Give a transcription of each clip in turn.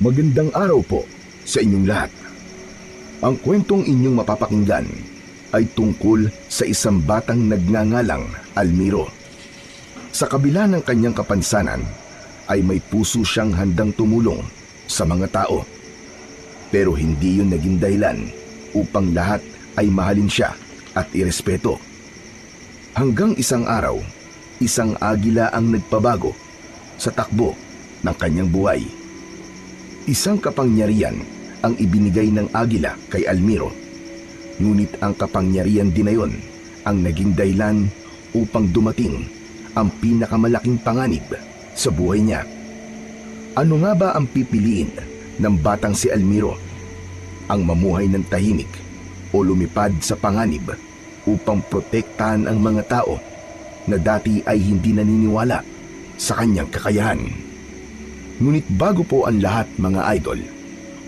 Magandang araw po sa inyong lahat. Ang kwentong inyong mapapakinggan ay tungkol sa isang batang nagngangalang Almiro. Sa kabila ng kanyang kapansanan ay may puso siyang handang tumulong sa mga tao. Pero hindi yun naging dahilan upang lahat ay mahalin siya at irespeto. Hanggang isang araw, isang agila ang nagpabago sa takbo ng kanyang buhay. Isang kapangyarihan ang ibinigay ng agila kay Almiro. Ngunit ang kapangyarihan din na yun ang naging dahilan upang dumating ang pinakamalaking panganib sa buhay niya. Ano nga ba ang pipiliin ng batang si Almiro? Ang mamuhay ng tahimik o lumipad sa panganib upang protektahan ang mga tao na dati ay hindi naniniwala sa kanyang kakayahan? Ngunit bago po ang lahat mga idol,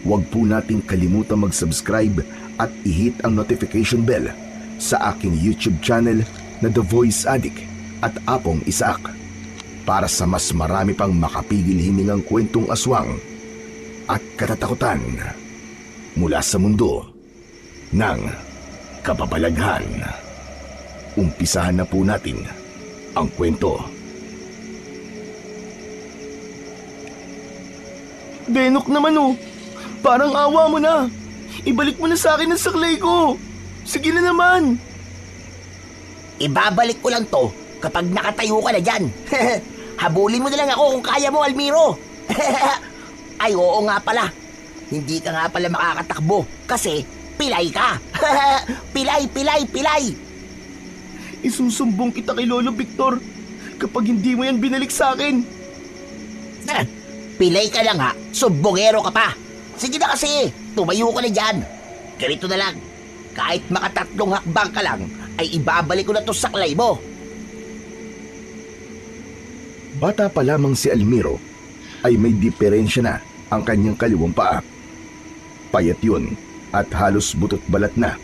huwag po nating kalimutan mag-subscribe at i-hit ang notification bell sa aking YouTube channel na The Voice Addict at Apong Isaac para sa mas marami pang makapigil hiningang kwentong aswang at katatakutan mula sa mundo ng kababalaghan. Umpisahan na po natin ang kwento. Benok naman oh, parang awa mo na. Ibalik mo na sa akin ang saklay ko. Sige na naman. Ibabalik ko lang to kapag nakatayo ka na dyan. Habulin mo na lang ako kung kaya mo, Almiro. Ay, oo nga pala. Hindi ka nga pala makakatakbo kasi pilay ka. Pilay. Isusumbong kita kay Lolo Victor kapag hindi mo yan binalik sa akin. Pilay ka lang ha, sumbongero ka pa. Sige na kasi, tumayo ka na dyan. Ganito na lang, kahit makatatlong hakbang ka lang, ay ibabalik ko na to sa saklay mo. Bata pa lamang si Almiro ay may diferensya na ang kanyang kaliwang paa. Payat yun at halos butot balat na.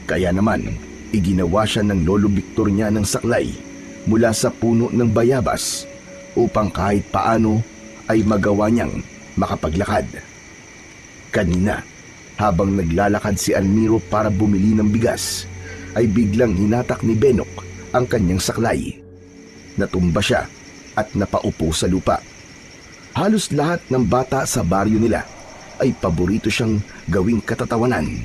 Kaya naman, iginawa siya ng Lolo Victor niya ng saklay mula sa puno ng bayabas upang kahit paano ay magawa niyang makapaglakad. Kanina, habang naglalakad si Almiro para bumili ng bigas, ay biglang hinatak ni Benok ang kanyang saklay. Natumba siya at napaupo sa lupa. Halos lahat ng bata sa baryo nila ay paborito siyang gawing katatawanan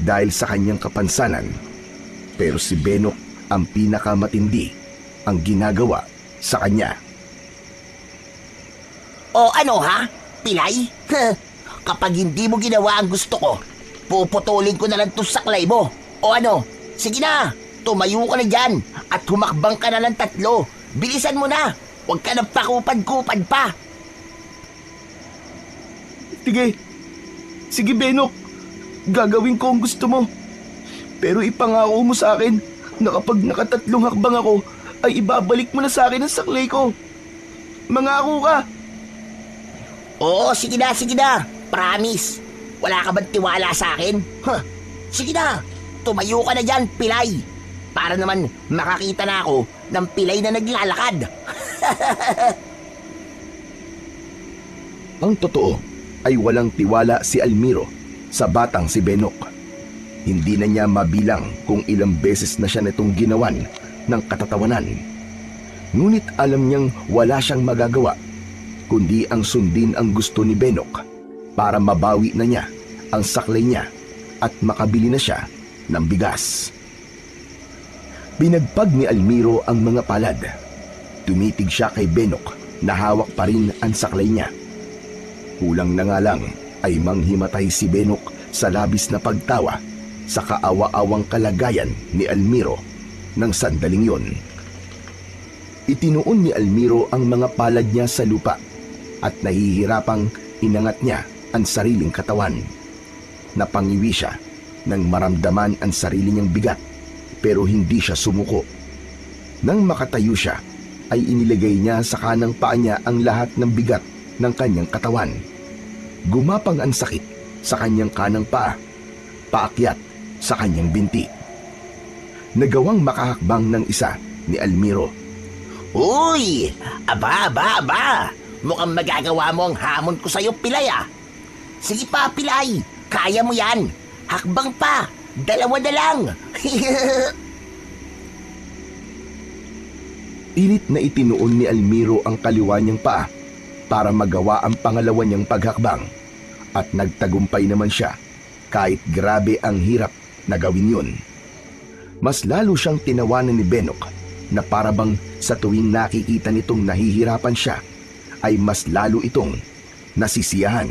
dahil sa kanyang kapansanan. Pero si Benok ang pinakamatindi ang ginagawa sa kanya. O ano ha? Pilay? Kapag hindi mo ginawa ang gusto ko, puputulin ko na lang itong saklay mo. O ano? Sige na, tumayo ka na dyan at humakbang ka na ng 3. Bilisan mo na, huwag ka nang pakupad-kupad pa. Sige Benok, gagawin ko ang gusto mo. Pero ipangako mo sa akin na kapag nakatatlong hakbang ako, ay ibabalik mo na sa akin ang saklay ko. Mangako ka. Oo, sige na. Promise. Wala ka bang tiwala sa akin? Sige na, tumayo ka na dyan, pilay. Para naman makakita na ako ng pilay na naglalakad. Ang totoo ay walang tiwala si Almiro sa batang si Benok. Hindi na niya mabilang kung ilang beses na siya nitong ginawan ng katatawanan. Ngunit alam niyang wala siyang magagawa kundi ang sundin ang gusto ni Benok para mabawi na niya ang saklay niya at makabili na siya ng bigas. Binagpag ni Almiro ang mga palad. Tumitig siya kay Benok na hawak pa rin ang saklay niya. Kulang na nga lang ay manghimatay si Benok sa labis na pagtawa sa kaawa-awang kalagayan ni Almiro ng sandaling yon. Itinuon ni Almiro ang mga palad niya sa lupa at nahihirapang inangat niya ang sariling katawan. Napangiwi siya nang maramdaman ang sarili niyang bigat pero hindi siya sumuko. Nang makatayo siya, ay inilagay niya sa kanang paa niya ang lahat ng bigat ng kanyang katawan. Gumapang ang sakit sa kanyang kanang paa, paakyat sa kanyang binti. Nagawang makahakbang ng isa ni Almiro. Uy! Aba! Mukhang magagawa mo ang hamon ko sa'yo, Pilay ah. Sige pa, Pilay. Kaya mo yan. Hakbang pa. 2 na lang. Pilit na itinuon ni Almiro ang kaliwa niyang paa para magawa ang pangalawa niyang paghakbang. At nagtagumpay naman siya kahit grabe ang hirap na gawin yun. Mas lalo siyang tinawanan ni Benok na parabang sa tuwing nakikita nitong nahihirapan siya ay mas lalo itong nasisiyahan.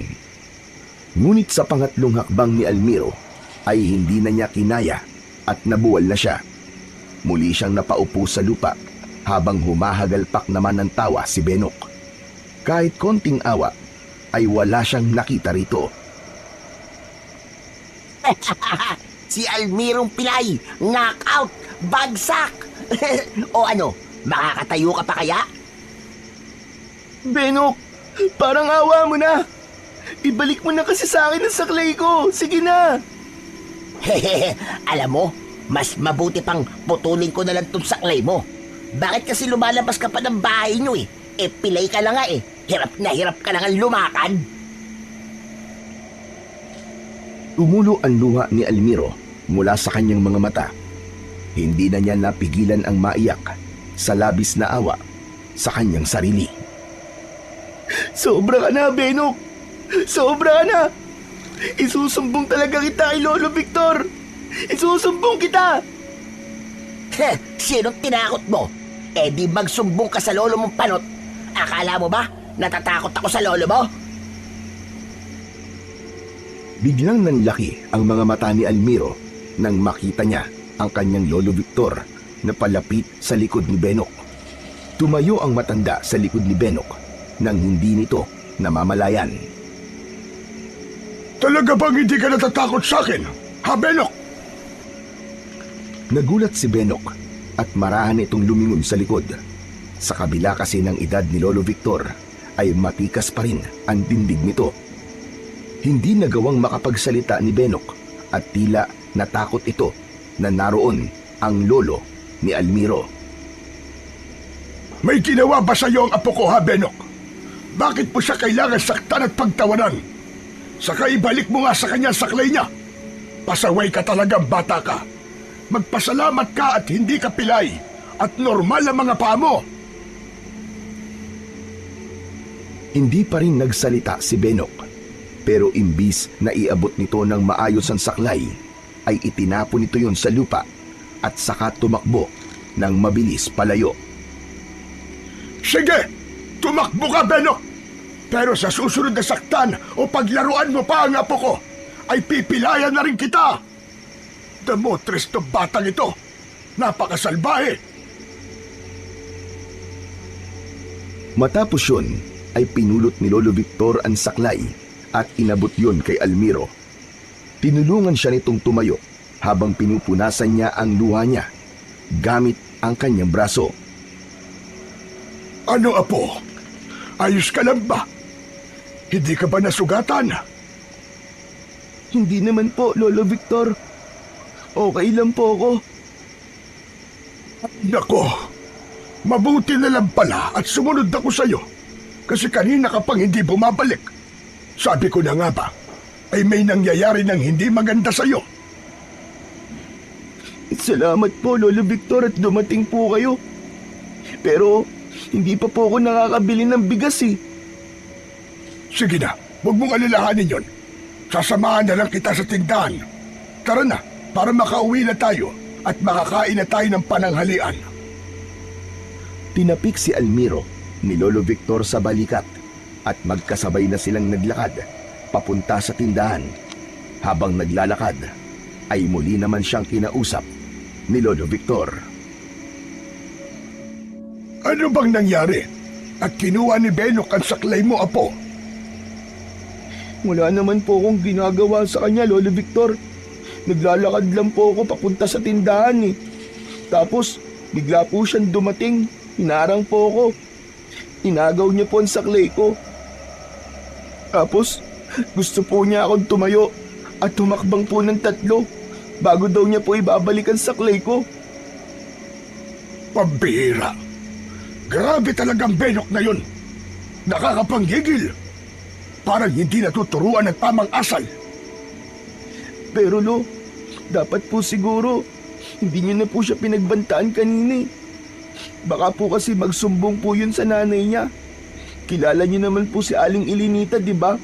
Ngunit sa pangatlong hakbang ni Almiro ay hindi na niya kinaya at nabuwal na siya. Muli siyang napaupo sa lupa habang humahagalpak naman ng tawa si Benok. Kahit konting awa ay wala siyang nakita rito. Si Almirong Pilay, knockout, bagsak. O ano, makakatayo ka pa kaya? Benok, parang awa mo na. Ibalik mo na kasi sa akin ang saklay ko. Sige na. Alam mo, mas mabuti pang putulin ko na lang itong saklay mo. Bakit kasi lumalabas ka pa ng bahay nyo eh? Eh, Pilay ka na nga eh. Hirap ka na nga lumakad. Tumulo ang luha ni Almiro mula sa kanyang mga mata. Hindi na niya napigilan ang maiyak sa labis na awa sa kanyang sarili. Sobra ka na, Benok. Sobra ka na. Isusumbong talaga kita kay Lolo Victor. Isusumbong kita. Sinong tinakot mo? Eh di magsumbong ka sa lolo mong panot. Akala mo ba natatakot ako sa lolo mo? Biglang nanlaki ang mga mata ni Almiro nang makita niya ang kanyang Lolo Victor na palapit sa likod ni Benok. Tumayo ang matanda sa likod ni Benok nang hindi nito namamalayan. Talaga bang hindi ka natatakot sa akin, ha Benok? Nagulat si Benok at marahan itong lumingon sa likod. Sa kabila kasi ng edad ni Lolo Victor ay matikas pa rin ang dindig nito. Hindi nagawang makapagsalita ni Benok at tila natakot ito na naroon ang lolo ni Almiro. May ginawa ba sa iyo ang apo ko, ha Benok? Bakit mo siya kailangan saktan at pagtawanan? Saka ibalik mo nga sa kanya saklay niya. Pasaway ka talagang bata ka. Magpasalamat ka at hindi ka pilay at normal ang mga paa mo. Hindi pa rin nagsalita si Benok. Pero imbis na iabot nito ng maayos ang saklay, ay itinapon nito yon sa lupa at saka tumakbo ng mabilis palayo. Sige, tumakbo ka, Benok! Pero sa susunod na saktan o paglaruan mo pa ang apo ko, ay pipilayan na rin kita! Damotres to batang ito! Napakasalbahe! Matapos yun, ay pinulot ni Lolo Victor ang saklay at inabot yon kay Almiro. Tinulungan siya nitong tumayo habang pinupunasan niya ang luha niya gamit ang kanyang braso. Ano, apo? Ayos ka lang ba? Hindi ka ba nasugatan? Hindi naman po, Lolo Victor. Okay lang po ako. Nako, mabuti na lang pala at sumunod ako sa'yo. Kasi kanina ka pang hindi bumabalik. Sabi ko na nga ba, ay may nangyayari ng hindi maganda sa'yo. Salamat po, Lolo Victor, at dumating po kayo. Pero hindi pa po ako nakakabili ng bigas eh. Sige na, huwag mong alalahanin yon. Sasamahan na lang kita sa tindahan. Tara na, para makauwi na tayo at makakain na tayo ng pananghalian. Tinapik si Almiro ni Lolo Victor sa balikat at magkasabay na silang naglakad papunta sa tindahan. Habang naglalakad, ay muli naman siyang kinausap ni Lolo Victor. Ano bang nangyari? At kinuha ni Benok ang saklay mo, apo? Wala naman po akong ginagawa sa kanya, Lolo Victor. Naglalakad lang po ako papunta sa tindahan eh. Tapos, bigla po siyang dumating. Hinarang po ako. Inagaw niya po ang saklay ko. Tapos, gusto po niya akong tumayo at tumakbang po ng 3 bago daw niya po ibabalik ang saklay ko. Pambihira. Grabe talagang Benok na yun. Nakakapanggigil. Parang hindi natuturuan ng tamang asal. Pero Lo, dapat po siguro, hindi niyo na po siya pinagbantaan kanina eh. Baka po kasi magsumbong po yun sa nanay niya. Kilala niyo naman po si Aling Elinita, di ba?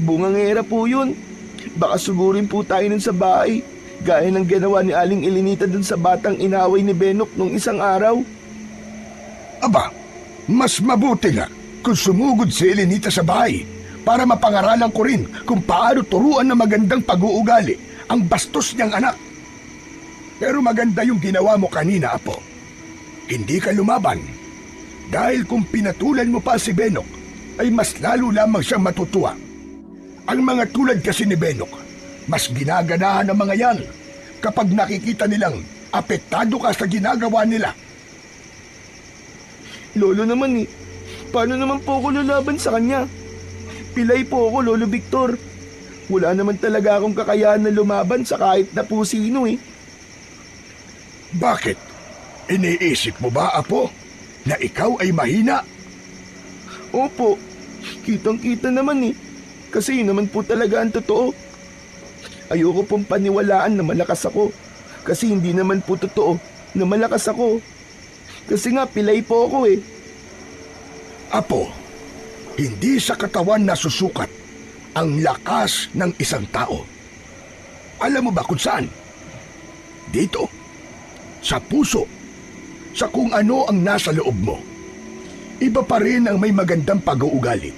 Bungangera po yun. Baka sugurin po tayo nun sa bahay, gaya ng ginawa ni Aling Elinita dun sa batang inaway ni Benok nung isang araw. Aba, mas mabuti nga kung sumugod si Elenita sa bahay para mapangaralan ko rin kung paano turuan ng magandang pag-uugali ang bastos niyang anak. Pero maganda yung ginawa mo kanina, Apo. Hindi ka lumaban. Dahil kung pinatulan mo pa si Benok, ay mas lalo lamang siyang matutuwa. Ang mga tulad kasi ni Benok, mas ginaganahan ng mga yan kapag nakikita nilang apektado ka sa ginagawa nila. Lolo naman eh, paano naman po ako lalaban sa kanya? Pilay po ako, Lolo Victor. Wala naman talaga akong kakayahan na lumaban sa kahit na po sino eh. Bakit? Iniisip mo ba, Apo, na ikaw ay mahina? Opo, kitang-kita naman eh. Kasi yun naman po talaga ang totoo. Ayoko pong paniwalaan na malakas ako. Kasi hindi naman po totoo na malakas ako. Kasi nga pilay po ako eh. Apo, hindi sa katawan na susukat ang lakas ng isang tao. Alam mo ba kung saan? Dito, sa puso, sa kung ano ang nasa loob mo. Iba pa rin ang may magandang pag-uugali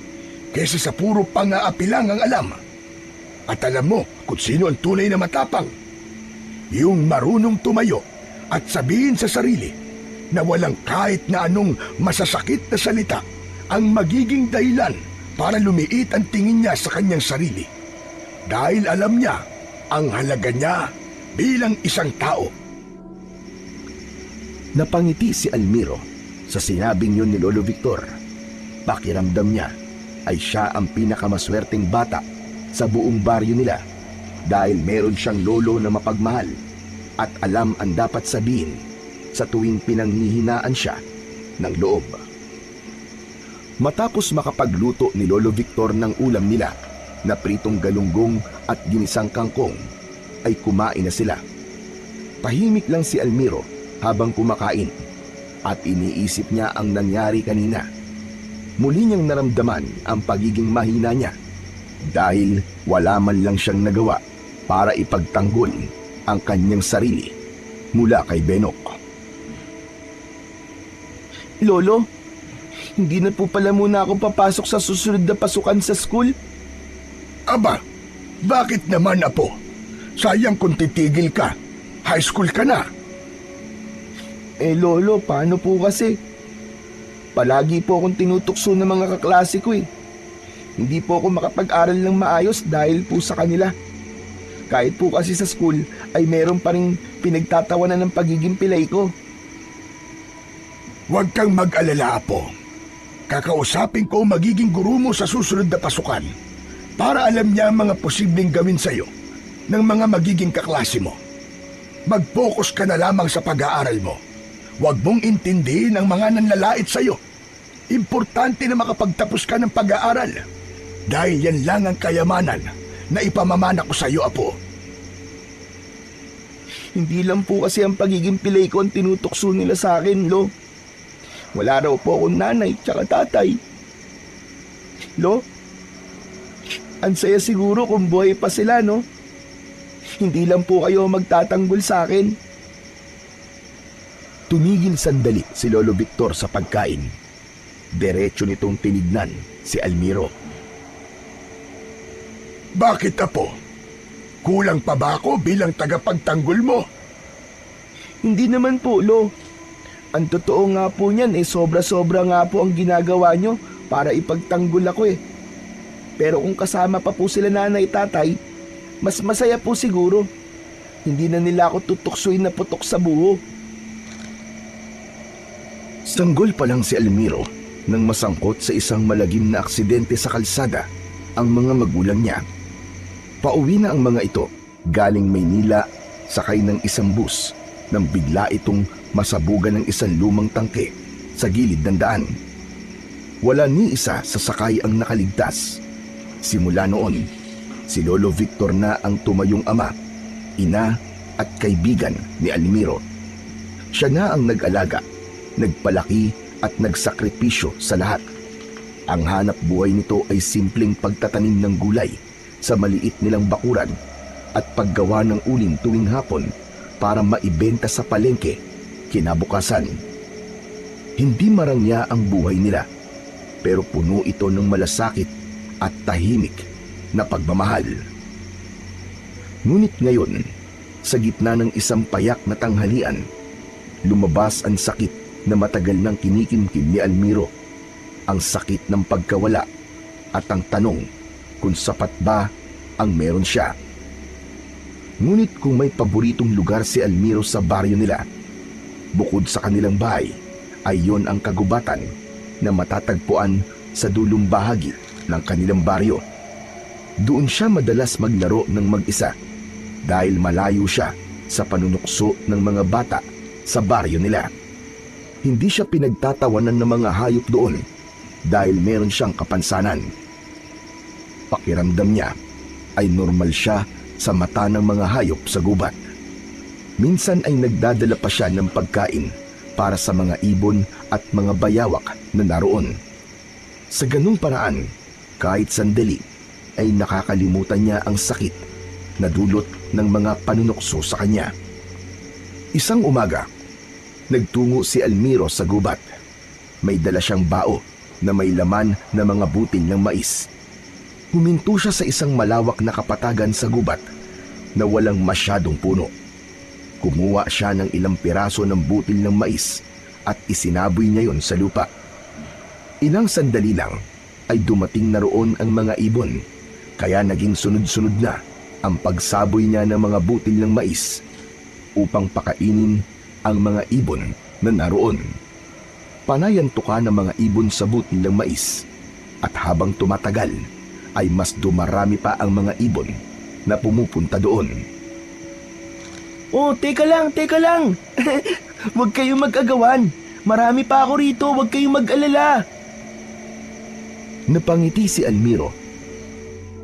kaysa sa puro pang-aapi lang ang alam. At alam mo kung sino ang tunay na matapang. Yung marunong tumayo at sabihin sa sarili na walang kahit na anong masasakit na salita ang magiging dahilan para lumiit ang tingin niya sa kanyang sarili. Dahil alam niya ang halaga niya bilang isang tao. Napangiti si Almiro sa sinabing yun ni Lolo Victor. Pakiramdam niya ay siya ang pinakamaswerteng bata sa buong baryo nila dahil meron siyang lolo na mapagmahal at alam ang dapat sabihin sa tuwing pinanghihinaan siya ng loob. Matapos makapagluto ni Lolo Victor ng ulam nila na pritong galunggong at ginisang kangkong, ay kumain na sila. Tahimik lang si Almiro habang kumakain at iniisip niya ang nangyari kanina. Muli niyang naramdaman ang pagiging mahina niya dahil wala man lang siyang nagawa para ipagtanggol ang kanyang sarili mula kay Benok. Lolo, hindi na po pala muna ako papasok sa susunod na pasukan sa school. Aba, bakit naman, Apo? Sayang kung titigil ka. High school ka na. Lolo, paano po kasi? Palagi po akong tinutukso ng mga kaklase ko eh. Hindi po ako makapag-aral ng maayos dahil po sa kanila. Kahit po kasi sa school ay meron pa rin pinagtatawanan ng pagiging pilay ko. Huwag kang mag-alala, Apo. Kakausapin ko ang magiging guro mo sa susunod na pasukan para alam niya ang mga posibleng gawin sa'yo ng mga magiging kaklase mo. Mag-focus ka na lamang sa pag-aaral mo. Huwag mong intindihin ang mga nanlalait sa'yo. Importante na makapagtapos ka ng pag-aaral dahil yan lang ang kayamanan na ipamamana ko sa'yo, Apo. Hindi lang po kasi ang pagiging pilay ko ang tinutukso nila sa akin, Lo. Wala raw po akong nanay tsaka tatay. Lo, ang saya siguro kung buhay pa sila, no? Hindi lang po kayo magtatanggol sa akin. Tumigil sandali si Lolo Victor sa pagkain. Diretso nitong tinignan si Almiro. Bakit, Apo? Kulang pa ba ako bilang tagapagtanggol mo? Hindi naman po, Lo. Ang totoo nga po niyan sobra-sobra nga po ang ginagawa nyo para ipagtanggol ako eh. Pero kung kasama pa po sila nanay tatay, mas masaya po siguro. Hindi na nila ako tutuksoy na putok sa buho. Sanggol pa lang si Almiro nang masangkot sa isang malagim na aksidente sa kalsada ang mga magulang niya. Pauwi na ang mga ito galing Maynila sakay ng isang bus nang bigla itong masabugan ng isang lumang tangke sa gilid ng daan. Wala ni isa sa sakay ang nakaligtas. Simula noon, si Lolo Victor na ang tumayong ama, ina at kaibigan ni Almiro. Siya na ang nag-alaga, nagpalaki at nagsakripisyo sa lahat. Ang hanap buhay nito ay simpleng pagtatanim ng gulay sa maliit nilang bakuran at paggawa ng uling tuwing hapon para maibenta sa palengke kinabukasan. Hindi marangya ang buhay nila, pero puno ito ng malasakit at tahimik na pagmamahal. Ngunit ngayon, sa gitna ng isang payak na tanghalian, lumabas ang sakit na matagal nang kinikimkim ni Almiro. Ang sakit ng pagkawala at ang tanong kung sapat ba ang meron siya. Ngunit kung may paboritong lugar si Almiro sa baryo nila, bukod sa kanilang bahay, ay yon ang kagubatan na matatagpuan sa dulong bahagi ng kanilang baryo. Doon siya madalas maglaro ng mag-isa dahil malayo siya sa panunukso ng mga bata sa baryo nila. Hindi siya pinagtatawanan ng mga hayop doon dahil meron siyang kapansanan. Pakiramdam niya ay normal siya sa mata ng mga hayop sa gubat. Minsan ay nagdadala pa siya ng pagkain para sa mga ibon at mga bayawak na naroon. Sa ganung paraan, kahit sandali, ay nakakalimutan niya ang sakit na dulot ng mga panunukso sa kanya. Isang umaga, nagtungo si Almiro sa gubat. May dala siyang bao na may laman na mga butil ng mais. Huminto siya sa isang malawak na kapatagan sa gubat na walang masyadong puno. Kumuha siya ng ilang piraso ng butil ng mais at isinaboy niya yon sa lupa. Ilang sandali lang ay dumating na roon ang mga ibon, kaya naging sunod-sunod na ang pagsaboy niya ng mga butil ng mais upang pakainin ang mga ibon na naroon. Panayan tuka ng mga ibon sa butil ng mais, at habang tumatagal ay mas dumarami pa ang mga ibon na pumupunta doon. Oh, teka lang. Huwag kayong mag-agawan. Marami pa ako rito, huwag kayong mag-alala. Napangiti si Almiro.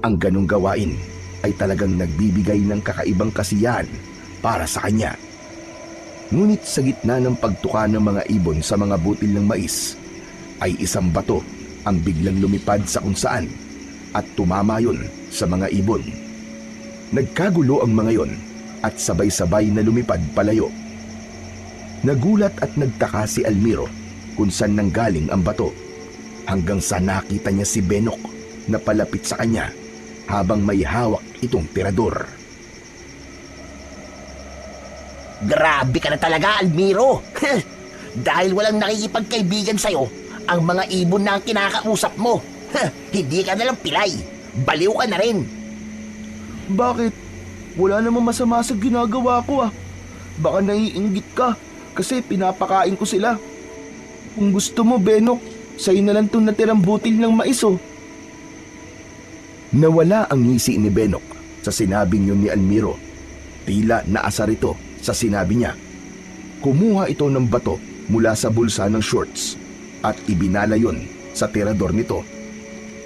Ang ganong gawain ay talagang nagbibigay ng kakaibang kasiyahan para sa kanya. Ngunit sa gitna ng pagtuka ng mga ibon sa mga butil ng mais, ay isang bato ang biglang lumipad sa kung saan at tumama yon sa mga ibon. Nagkagulo ang mga yon at sabay-sabay na lumipad palayo. Nagulat at nagtaka si Almiro kung saan nanggaling ang bato, hanggang sa nakita niya si Benok na palapit sa kanya habang may hawak itong tirador. Grabe ka na talaga, Almiro. Dahil walang nakikipagkaibigan sa'yo, ang mga ibon na ang kinakausap mo. Hindi ka nalang pilay. Baliw ka na rin. Bakit? Wala namang masama sa ginagawa ko ah. Baka naiinggit ka kasi pinapakain ko sila. Kung gusto mo, Benok, sa'yo na lang itong natirang butil ng mais oh. Nawala ang ngisi ni Benok sa sinabing yun ni Almiro. Tila naasar ito sa sinabi niya. Kumuha ito ng bato mula sa bulsa ng shorts at ibinala yon sa tirador nito.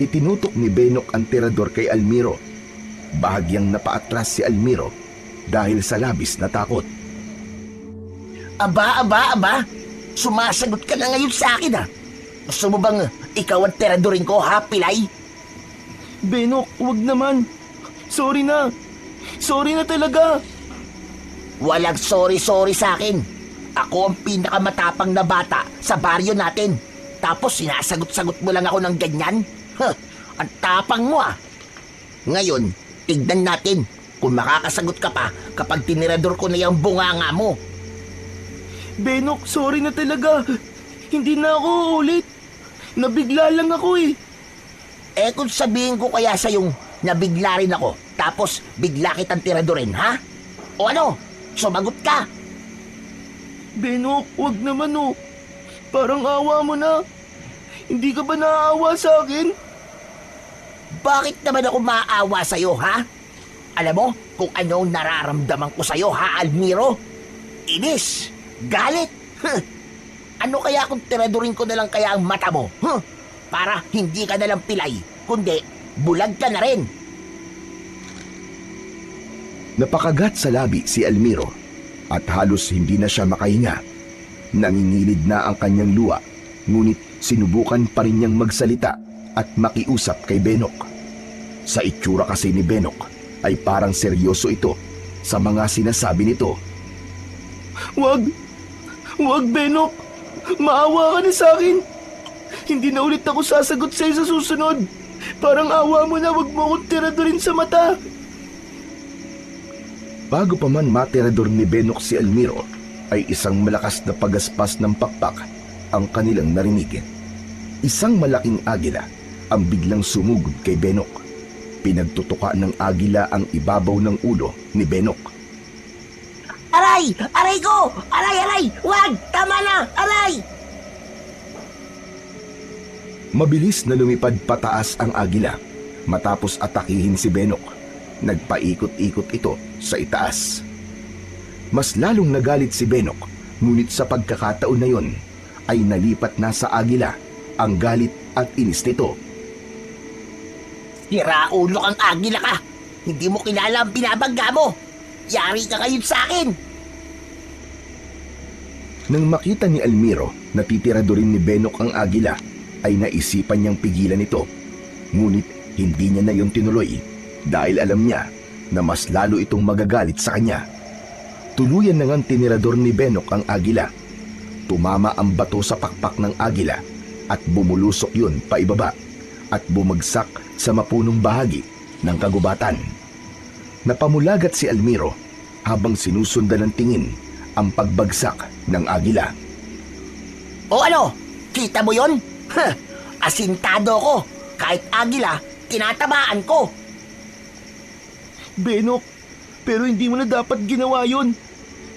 Itinutok ni Benok ang tirador kay Almiro. Bahagyang napaatras si Almiro dahil sa labis na takot. Aba. Sumasagot ka na ngayon sa akin ah. Gusto mo bang ikaw ang tiradorin ko ha, pilay? Benok, huwag naman. Sorry na talaga. Walang sorry sa akin. Ako ang pinakamatapang na bata sa baryo natin. Tapos sinasagot-sagot mo lang ako ng ganyan? Ang tapang mo ah. Ngayon, tignan natin kung makakasagot ka pa kapag tinirador ko na yung bunganga mo. Benok, sorry na talaga. Hindi na ako ulit. Nabigla lang ako eh. Eh kung sabihin ko kaya sa'yong nabigla rin ako, tapos bigla kitang tiradorin, ha? O ano? Sumagot ka. Benok, wag naman oh. Parang awa mo na. Hindi ka ba naaawa sa akin? Bakit naman ako maaawa sa'yo, ha? Alam mo kung anong nararamdaman ko sa'yo, ha, Almiro? Inis, galit. Ano kaya kung tiradorin ko na lang kaya ang mata mo? para hindi ka nalang pilay, kundi bulag ka na rin. Napakagat sa labi si Almiro at halos hindi na siya makahinga. Nangingilid na ang kanyang luha, ngunit sinubukan pa rin niyang magsalita at makiusap kay Benok. Sa itsura kasi ni Benok ay parang seryoso ito sa mga sinasabi nito. Wag! Wag, Benok! Maawa ka na sa akin! Hindi na ulit ako sasagot sa'yo sa susunod! Parang awa mo na, wag mo akong tiradurin sa mata! Bago pa man matirador ni Benok si Almiro, ay isang malakas na pagaspas ng pakpak ang kanilang narinig. Isang malaking agila ang biglang sumugod kay Benok. Pinagtutuka ng agila ang ibabaw ng ulo ni Benok. Aray! Aray ko! Aray, aray! Wag! Tama na! Aray! Mabilis na lumipad pataas ang agila matapos atakihin si Benok. Nagpaikot-ikot ito sa itaas. Mas lalong nagalit si Benok, ngunit sa pagkakataon na yon ay nalipat na sa agila ang galit at inis nito. Sira ulo kang agila ka! Hindi mo kilala ang binabangga mo! Yari ka ngayon sa akin! Nang makita ni Almiro na titiradurin ni Benok ang agila, ay naisipan niyang pigilan ito. Ngunit hindi niya na yon tinuloy dahil alam niya na mas lalo itong magagalit sa kanya. Tuluyan na ngang tinirador ni Benok ang agila. Tumama ang bato sa pakpak ng agila at bumulusok yun paibaba at bumagsak sa mapunong bahagi ng kagubatan. Napamulagat si Almiro habang sinusundan ng tingin ang pagbagsak ng agila. O ano? Kita mo yon? Asintado ko! Kahit agila, tinatamaan ko! Benok, pero hindi mo na dapat ginawa yun.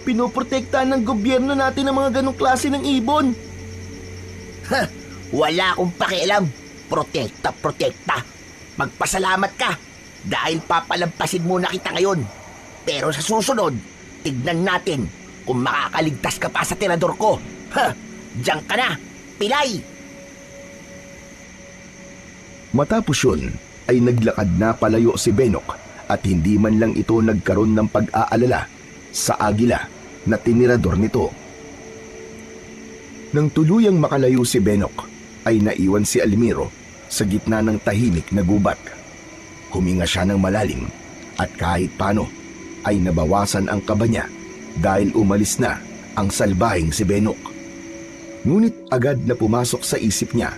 Pinoprotektahan ng gobyerno natin ang mga ganong klase ng ibon. Wala akong pakialam. Protekta. Magpasalamat ka dahil papalampasin muna kita ngayon. Pero sa susunod, tignan natin kung makakaligtas ka pa sa tirador ko. Diyan ka na, pilay! Matapos yun, ay naglakad na palayo si Benok at hindi man lang ito nagkaroon ng pag-aalala sa agila na tinirador nito. Nang tuluyang makalayo si Benok, ay naiwan si Almiro sa gitna ng tahimik na gubat. Huminga siya ng malalim at kahit paano ay nabawasan ang kaba niya dahil umalis na ang salbahing si Benok. Ngunit agad na pumasok sa isip niya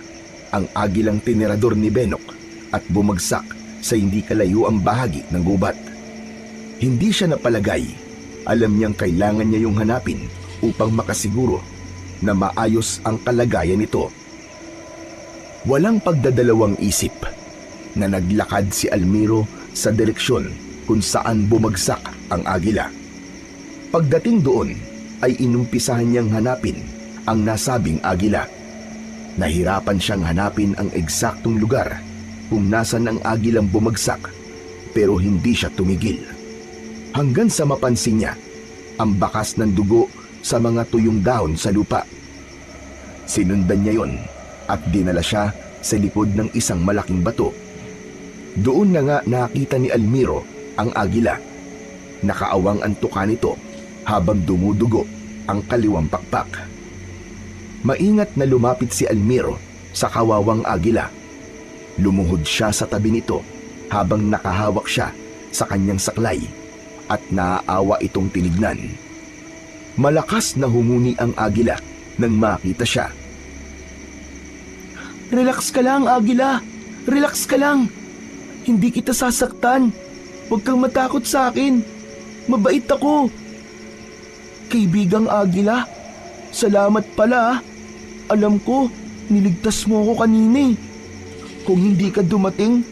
ang agilang tinirador ni Benok at bumagsak sa hindi kalayo ang bahagi ng gubat. Hindi siya napalagay. Alam niyang kailangan niya yung hanapin upang makasiguro na maayos ang kalagayan nito. Walang pagdadalawang isip na naglakad si Almiro sa direksyon kung saan bumagsak ang agila. Pagdating doon ay inumpisahan niyang hanapin ang nasabing agila. Nahirapan siyang hanapin ang eksaktong lugar kung nasan ang agilang bumagsak, pero hindi siya tumigil. Hanggang sa mapansin niya ang bakas ng dugo sa mga tuyong dahon sa lupa. Sinundan niya yon at dinala siya sa likod ng isang malaking bato. Doon na nga nakita ni Almiro ang agila. Nakaawang ang tuka nito habang dumudugo ang kaliwang pakpak. Maingat na lumapit si Almiro sa kawawang agila. Lumuhod siya sa tabi nito habang nakahawak siya sa kanyang saklay at naaawa itong tinignan. Malakas na humuni ang agila nang makita siya. Relax ka lang, agila. Relax ka lang. Hindi kita sasaktan. Huwag kang matakot sa akin. Mabait ako. Kaibigang agila, salamat pala. Alam ko, niligtas mo ako kanina eh. Kung hindi ka dumating,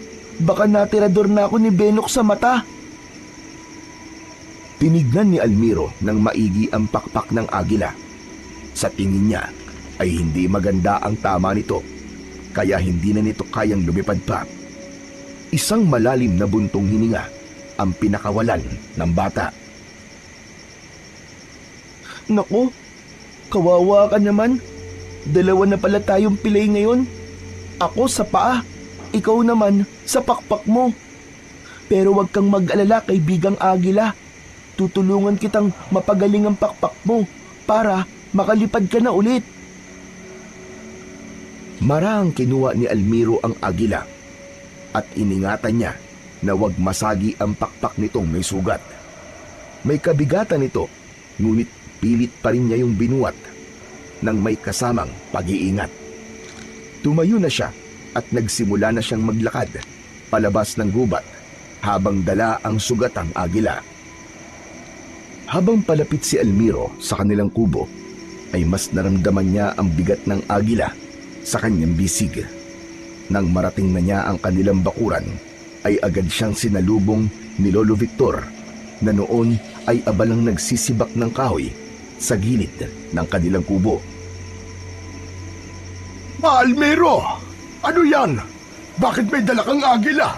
baka natirador na ako ni Benok sa mata. Tinignan ni Almiro ng maigi ang pakpak ng agila. Sa tingin niya ay hindi maganda ang tama nito, kaya hindi na nito kayang lumipad pa. Isang malalim na buntong hininga ang pinakawalan ng bata. Naku, kawawa ka naman. Dalawa na pala tayong pilay ngayon. Ako sa paa, ikaw naman sa pakpak mo. Pero wag kang mag-alala, kaibigang Agila. Tutulungan kitang mapagaling ang pakpak mo para makalipad ka na ulit. Marahang kinuha ni Almiro ang agila at iningatan niya na wag masagi ang pakpak nitong may sugat. May kabigatan ito, ngunit pilit pa rin niya yung binuhat nang may kasamang pag-iingat. Tumayo na siya at nagsimula na siyang maglakad palabas ng gubat habang dala ang sugatang agila. Habang palapit si Almiro sa kanilang kubo, ay mas naramdaman niya ang bigat ng agila sa kanyang bisig. Nang marating na niya ang kanilang bakuran, ay agad siyang sinalubong ni Lolo Victor na noon ay abalang nagsisibak ng kahoy sa gilid ng kanilang kubo. Almiro! Ano yan? Bakit may dala kang agila?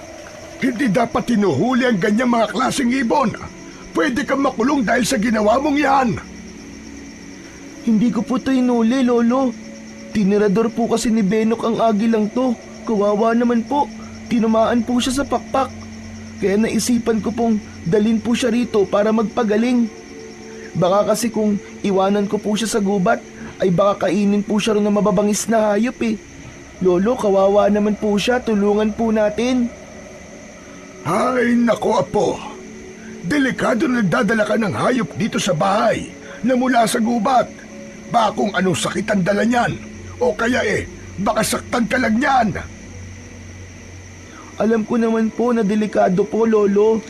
Hindi dapat tinuhuli ang ganyang mga klaseng ibon. Pwede kang makulong dahil sa ginawa mong yan. Hindi ko po ito inuli, Lolo. Tinirador po kasi ni Benok ang agilang to. Kawawa naman po. Tinamaan po siya sa pakpak. Kaya naisipan ko pong dalhin po siya rito para magpagaling. Baka kasi kung iwanan ko po siya sa gubat, ay baka kainin po siya rin ng mababangis na hayop eh. Lolo, kawawa naman po siya. Tulungan po natin. Ay, nako apo. Delikado na nagdadala ka ng hayop dito sa bahay na mula sa gubat. Baka kung anong sakit ang dala niyan. O kaya baka saktan ka lang niyan. Alam ko naman po na delikado po, Lolo.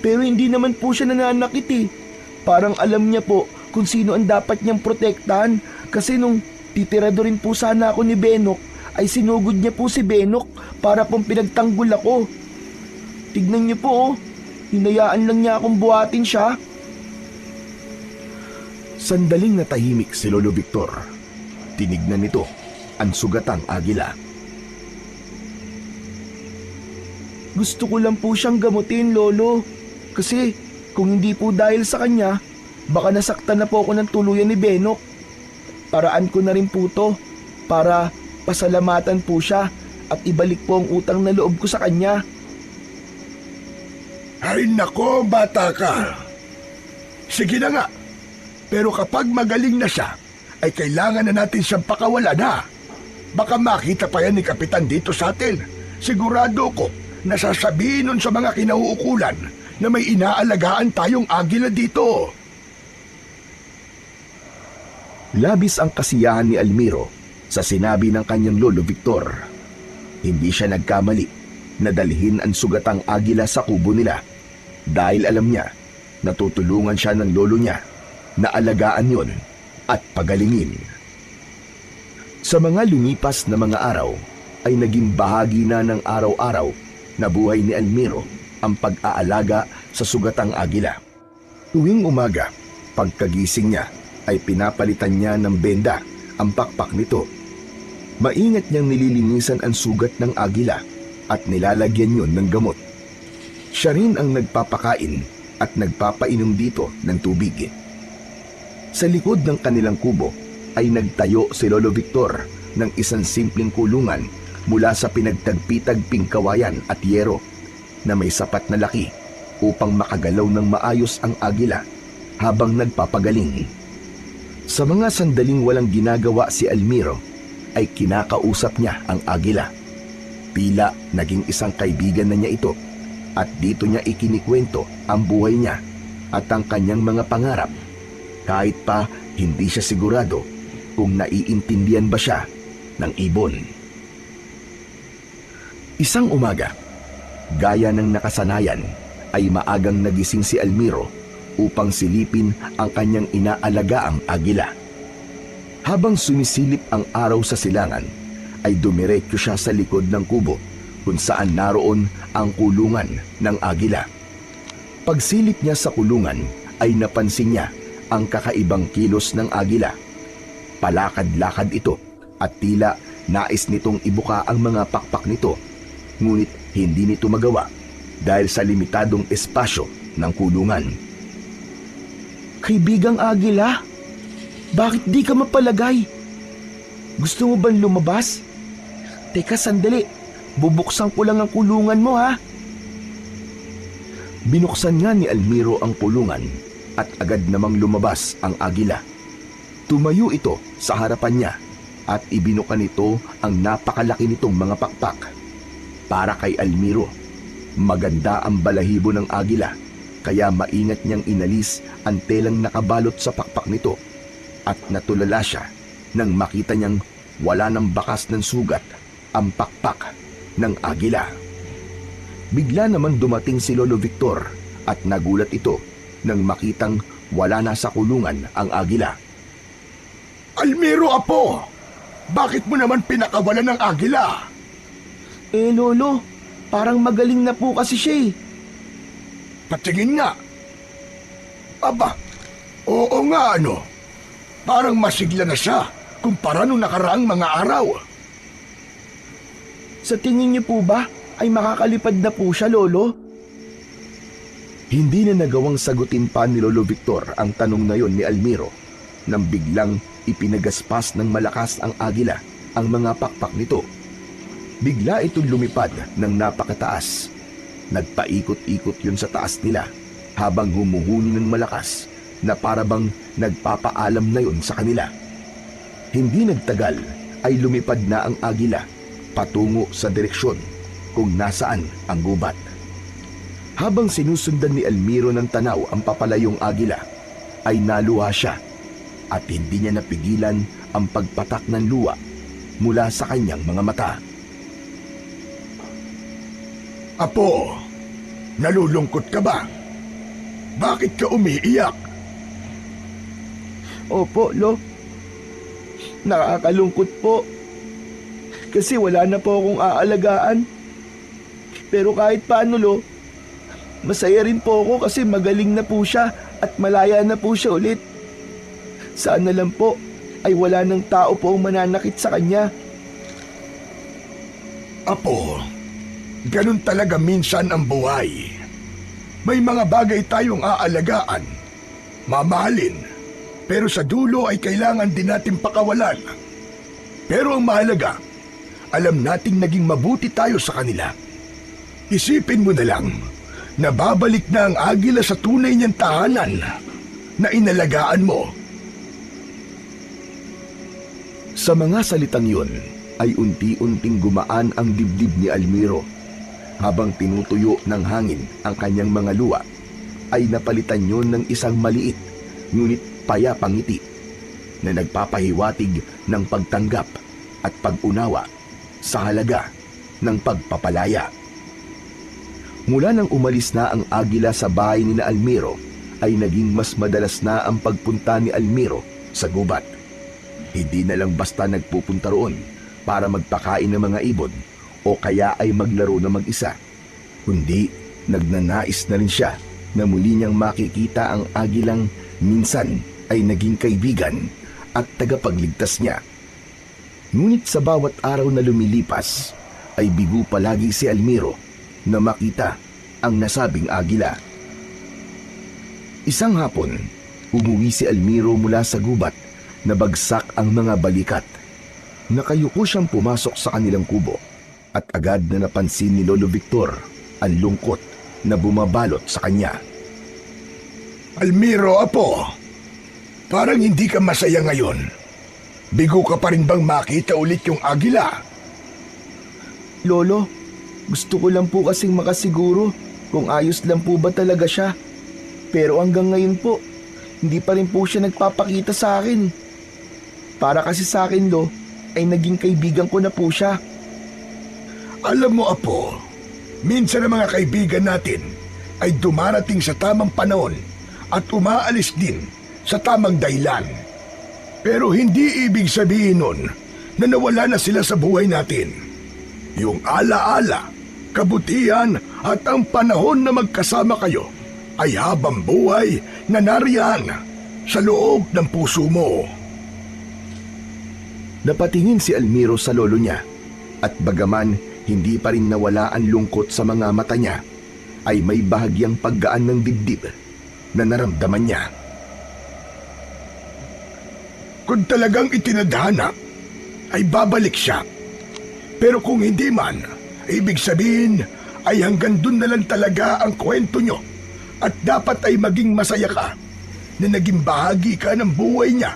Pero hindi naman po siya nananakit eh. Parang alam niya po kung sino ang dapat niyang protektahan. Kasi nung titirador rin po sana ako ni Benok, ay sinugod niya po si Benok para pong pinagtanggol ako. Tignan niyo po oh. Hinayaan lang niya akong buhatin siya. Sandaling natahimik si Lolo Victor. Tinignan nito ang sugatang agila. Gusto ko lang po siyang gamutin, Lolo. Kasi kung hindi po dahil sa kanya, baka nasaktan na po ako ng tuluyan ni Benok. Paraan ko na rin po to para pasalamatan po siya at ibalik po ang utang na loob ko sa kanya. Ay nako, bata ka. Sige na nga. Pero kapag magaling na siya, ay kailangan na natin siyang pakawalan ha. Baka makita pa yan ni Kapitan dito sa atin. Sigurado ko na sasabihin nun sa mga kinauukulan na may inaalagaan tayong agila dito. Labis ang kasiyahan ni Almiro sa sinabi ng kanyang Lolo Victor. Hindi siya nagkamali na dalhin ang sugatang agila sa kubo nila dahil alam niya na tutulungan siya ng lolo niya na alagaan yon at pagalingin. Sa mga lumipas na mga araw ay naging bahagi na ng araw-araw na buhay ni Almiro ang pag-aalaga sa sugatang agila. Tuwing umaga, pagkagising niya ay pinapalitan niya ng benda ang pakpak nito. Maingat niyang nililinisan ang sugat ng agila at nilalagyan yon ng gamot. Siya rin ang nagpapakain at nagpapainom dito ng tubig. Sa likod ng kanilang kubo ay nagtayo si Lolo Victor ng isang simpleng kulungan mula sa pinagtagpi-tagping kawayan at yero na may sapat na laki upang makagalaw ng maayos ang agila habang nagpapagaling. Sa mga sandaling walang ginagawa si Almiro ay kinakausap niya ang agila. Tila naging isang kaibigan na niya ito at dito niya ikinikwento ang buhay niya at ang kanyang mga pangarap kahit pa hindi siya sigurado kung naiintindihan ba siya ng ibon. Isang umaga, gaya ng nakasanayan ay maagang nagising si Almiro upang silipin ang kanyang inaalagaang agila. Habang sumisilip ang araw sa silangan, ay dumiretso siya sa likod ng kubo kung saan naroon ang kulungan ng agila. Pagsilip niya sa kulungan ay napansin niya ang kakaibang kilos ng agila. Palakad-lakad ito at tila nais nitong ibuka ang mga pakpak nito, ngunit hindi nito magawa dahil sa limitadong espasyo ng kulungan. Kaibigang agila, bakit di ka mapalagay? Gusto mo bang lumabas? Teka, sandali. Bubuksan ko lang ang kulungan mo, ha? Binuksan nga ni Almiro ang kulungan at agad namang lumabas ang agila. Tumayo ito sa harapan niya at ibinuka nito ang napakalaki nitong mga pakpak. Para kay Almiro, maganda ang balahibo ng agila, kaya maingat niyang inalis ang telang nakabalot sa pakpak nito at natulala siya nang makita niyang wala ng bakas ng sugat ang pakpak ng agila. Bigla naman dumating si Lolo Victor at nagulat ito nang makitang wala na sa kulungan ang agila. Almiro, apo! Bakit mo naman pinakawalan ng agila? Lolo, parang magaling na po kasi siya eh. Patingin nga. Aba, oo nga ano. Parang masigla na siya kumpara nung nakaraang mga araw. Sa tingin niyo po ba ay makakalipad na po siya, Lolo? Hindi na nagawang sagutin pa ni Lolo Victor ang tanong na yon ni Almiro nang biglang ipinagaspas ng malakas ang agila ang mga pakpak nito. Bigla itong lumipad ng napakataas. Nagpaikot-ikot yun sa taas nila habang humuhuni ng malakas na parabang nagpapaalam na yun sa kanila. Hindi nagtagal ay lumipad na ang agila patungo sa direksyon kung nasaan ang gubat. Habang sinusundan ni Almiro ng tanaw ang papalayong agila, ay naluha siya at hindi niya napigilan ang pagpatak ng luha mula sa kanyang mga mata. Apo, nalulungkot ka ba? Bakit ka umiiyak? Opo, Lo. Nakakalungkot po. Kasi wala na po akong aalagaan. Pero kahit paano, Lo, masaya rin po ako kasi magaling na po siya at malaya na po siya ulit. Sana lang po ay wala ng tao po ang mananakit sa kanya. Apo, ganun talaga minsan ang buhay. May mga bagay tayong aalagaan, mamahalin, pero sa dulo ay kailangan din natin pakawalan. Pero ang mahalaga, alam nating naging mabuti tayo sa kanila. Isipin mo na lang na babalik na ang agila sa tunay niyang tahanan na inalagaan mo. Sa mga salitang yun ay unti-unting gumaan ang dibdib ni Almiro. Habang tinutuyo ng hangin ang kanyang mga luha, ay napalitan yun ng isang maliit ngunit payapang ngiti na nagpapahiwatig ng pagtanggap at pag-unawa sa halaga ng pagpapalaya. Mula nang umalis na ang agila sa bahay ni Almiro, ay naging mas madalas na ang pagpunta ni Almiro sa gubat. Hindi na lang basta nagpupunta roon para magpakain ng mga ibon o kaya ay maglaro na mag-isa, kundi nagnanais na rin siya na muli niyang makikita ang agilang minsan ay naging kaibigan at tagapagligtas niya. Ngunit sa bawat araw na lumilipas, ay bigo palagi si Almiro na makita ang nasabing agila. Isang hapon, umuwi si Almiro mula sa gubat na bagsak ang mga balikat. Nakayuko siyang pumasok sa kanilang kubo at agad na napansin ni Lolo Victor ang lungkot na bumabalot sa kanya. Almiro, apo, parang hindi ka masaya ngayon. Bigo ka pa rin bang makita ulit yung agila? Lolo, gusto ko lang po kasing makasiguro kung ayos lang po ba talaga siya. Pero hanggang ngayon po, hindi pa rin po siya nagpapakita sa akin. Para kasi sa akin, Lo, ay naging kaibigan ko na po siya. Alam mo, apo, minsan ang mga kaibigan natin ay dumarating sa tamang panahon at umaalis din sa tamang dahilan. Pero hindi ibig sabihin nun na nawala na sila sa buhay natin. Yung alaala, kabutihan at ang panahon na magkasama kayo ay habang buhay na nariyan sa loob ng puso mo. Napatingin si Almiro sa lolo niya at bagaman hindi pa rin nawala ang lungkot sa mga mata niya, ay may bahagyang paggaan ng dibdib na naramdaman niya. Kung talagang itinadhana, ay babalik siya. Pero kung hindi man, ibig sabihin ay hanggang dun na lang talaga ang kwento nyo at dapat ay maging masaya ka na naging bahagi ka ng buhay niya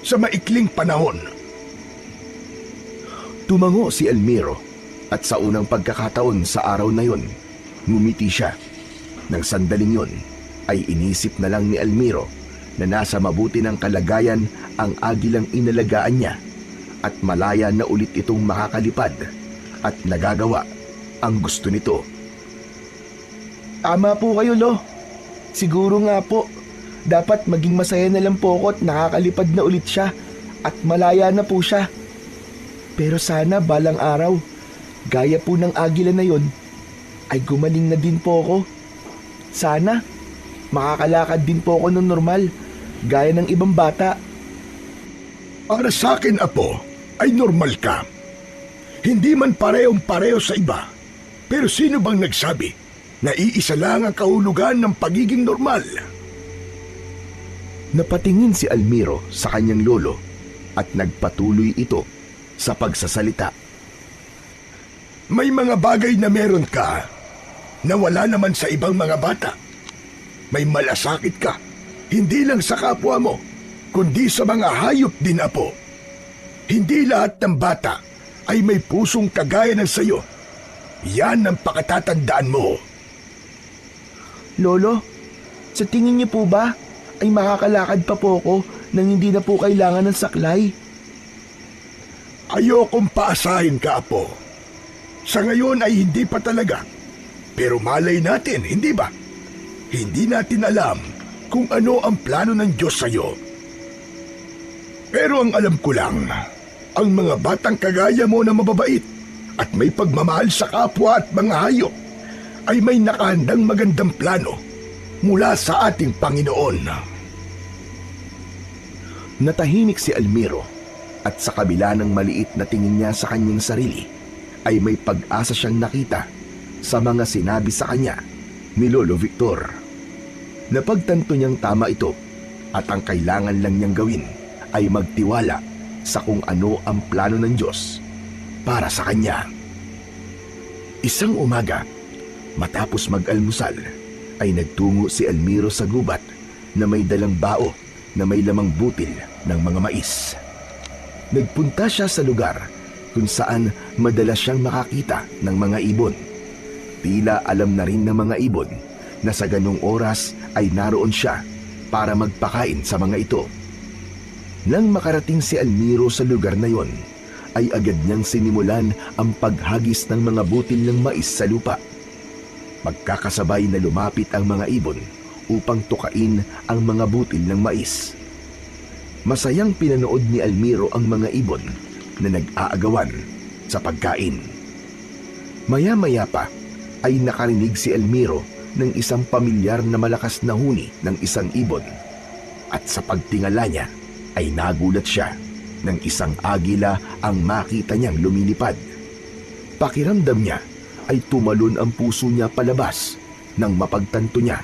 sa maikling panahon. Tumango si Elmiro at sa unang pagkakataon sa araw na yon, ngumiti siya. Nang sandaling yon, ay inisip na lang ni Elmiro na nasa mabuti ng kalagayan ang agilang inalagaan niya at malaya na ulit itong makakalipad at nagagawa ang gusto nito. Tama po kayo, Lo. Siguro nga po, dapat maging masaya na lang po ako at nakakalipad na ulit siya at malaya na po siya. Pero sana balang araw, gaya po ng agila na yon, ay gumaling na din po ako. Sana, makakalakad din po ako ng normal, gaya ng ibang bata. Para sa akin, Apo, ay normal ka. Hindi man parehong-pareho sa iba, pero sino bang nagsabi na iisa lang ang kahulugan ng pagiging normal? Napatingin si Elmiro sa kanyang lolo at nagpatuloy ito sa pagsasalita. May mga bagay na meron ka na wala naman sa ibang mga bata. May malasakit ka, hindi lang sa kapwa mo, kundi sa mga hayop din, Apo. Hindi lahat ng bata ay may pusong kagaya ng sayo. Yan ang pakatatandaan mo. Lolo, sa tingin niyo po ba ay makakalakad pa po ako nang hindi na po kailangan ng saklay? Ayokong paasahin ka, Apo. Sa ngayon ay hindi pa talaga. Pero malay natin, hindi ba? Hindi natin alam kung ano ang plano ng Diyos sa'yo. Pero ang alam ko lang, ang mga batang kagaya mo na mababait at may pagmamahal sa kapwa at mga hayop ay may nakahandang magandang plano mula sa ating Panginoon. Natahimik si Elmiro at sa kabila ng maliit na tingin niya sa kanyang sarili ay may pag-asa siyang nakita sa mga sinabi sa kanya ni Lolo Victor. Napagtanto niyang tama ito at ang kailangan lang niyang gawin ay magtiwala sa kung ano ang plano ng Diyos para sa kanya. Isang umaga, matapos mag-almusal, ay nagtungo si Elmiro sa gubat na may dalang bao na may lamang butil ng mga mais. Nagpunta siya sa lugar kung saan madalas siyang makakita ng mga ibon. Tila alam na rin ng mga ibon na sa ganong oras ay naroon siya para magpakain sa mga ito. Nang makarating si Elmiro sa lugar na yon, ay agad niyang sinimulan ang paghagis ng mga butil ng mais sa lupa. Magkakasabay na lumapit ang mga ibon upang tukain ang mga butil ng mais. Masayang pinanood ni Elmiro ang mga ibon na nag-aagawan sa pagkain. Maya-maya pa ay nakarinig si Elmiro ng isang pamilyar na malakas na huni ng isang ibon. At sa pagtingala niya ay nagulat siya ng isang agila ang makita niyang lumilipad. Pakiramdam niya ay tumalon ang puso niya palabas nang mapagtanto niya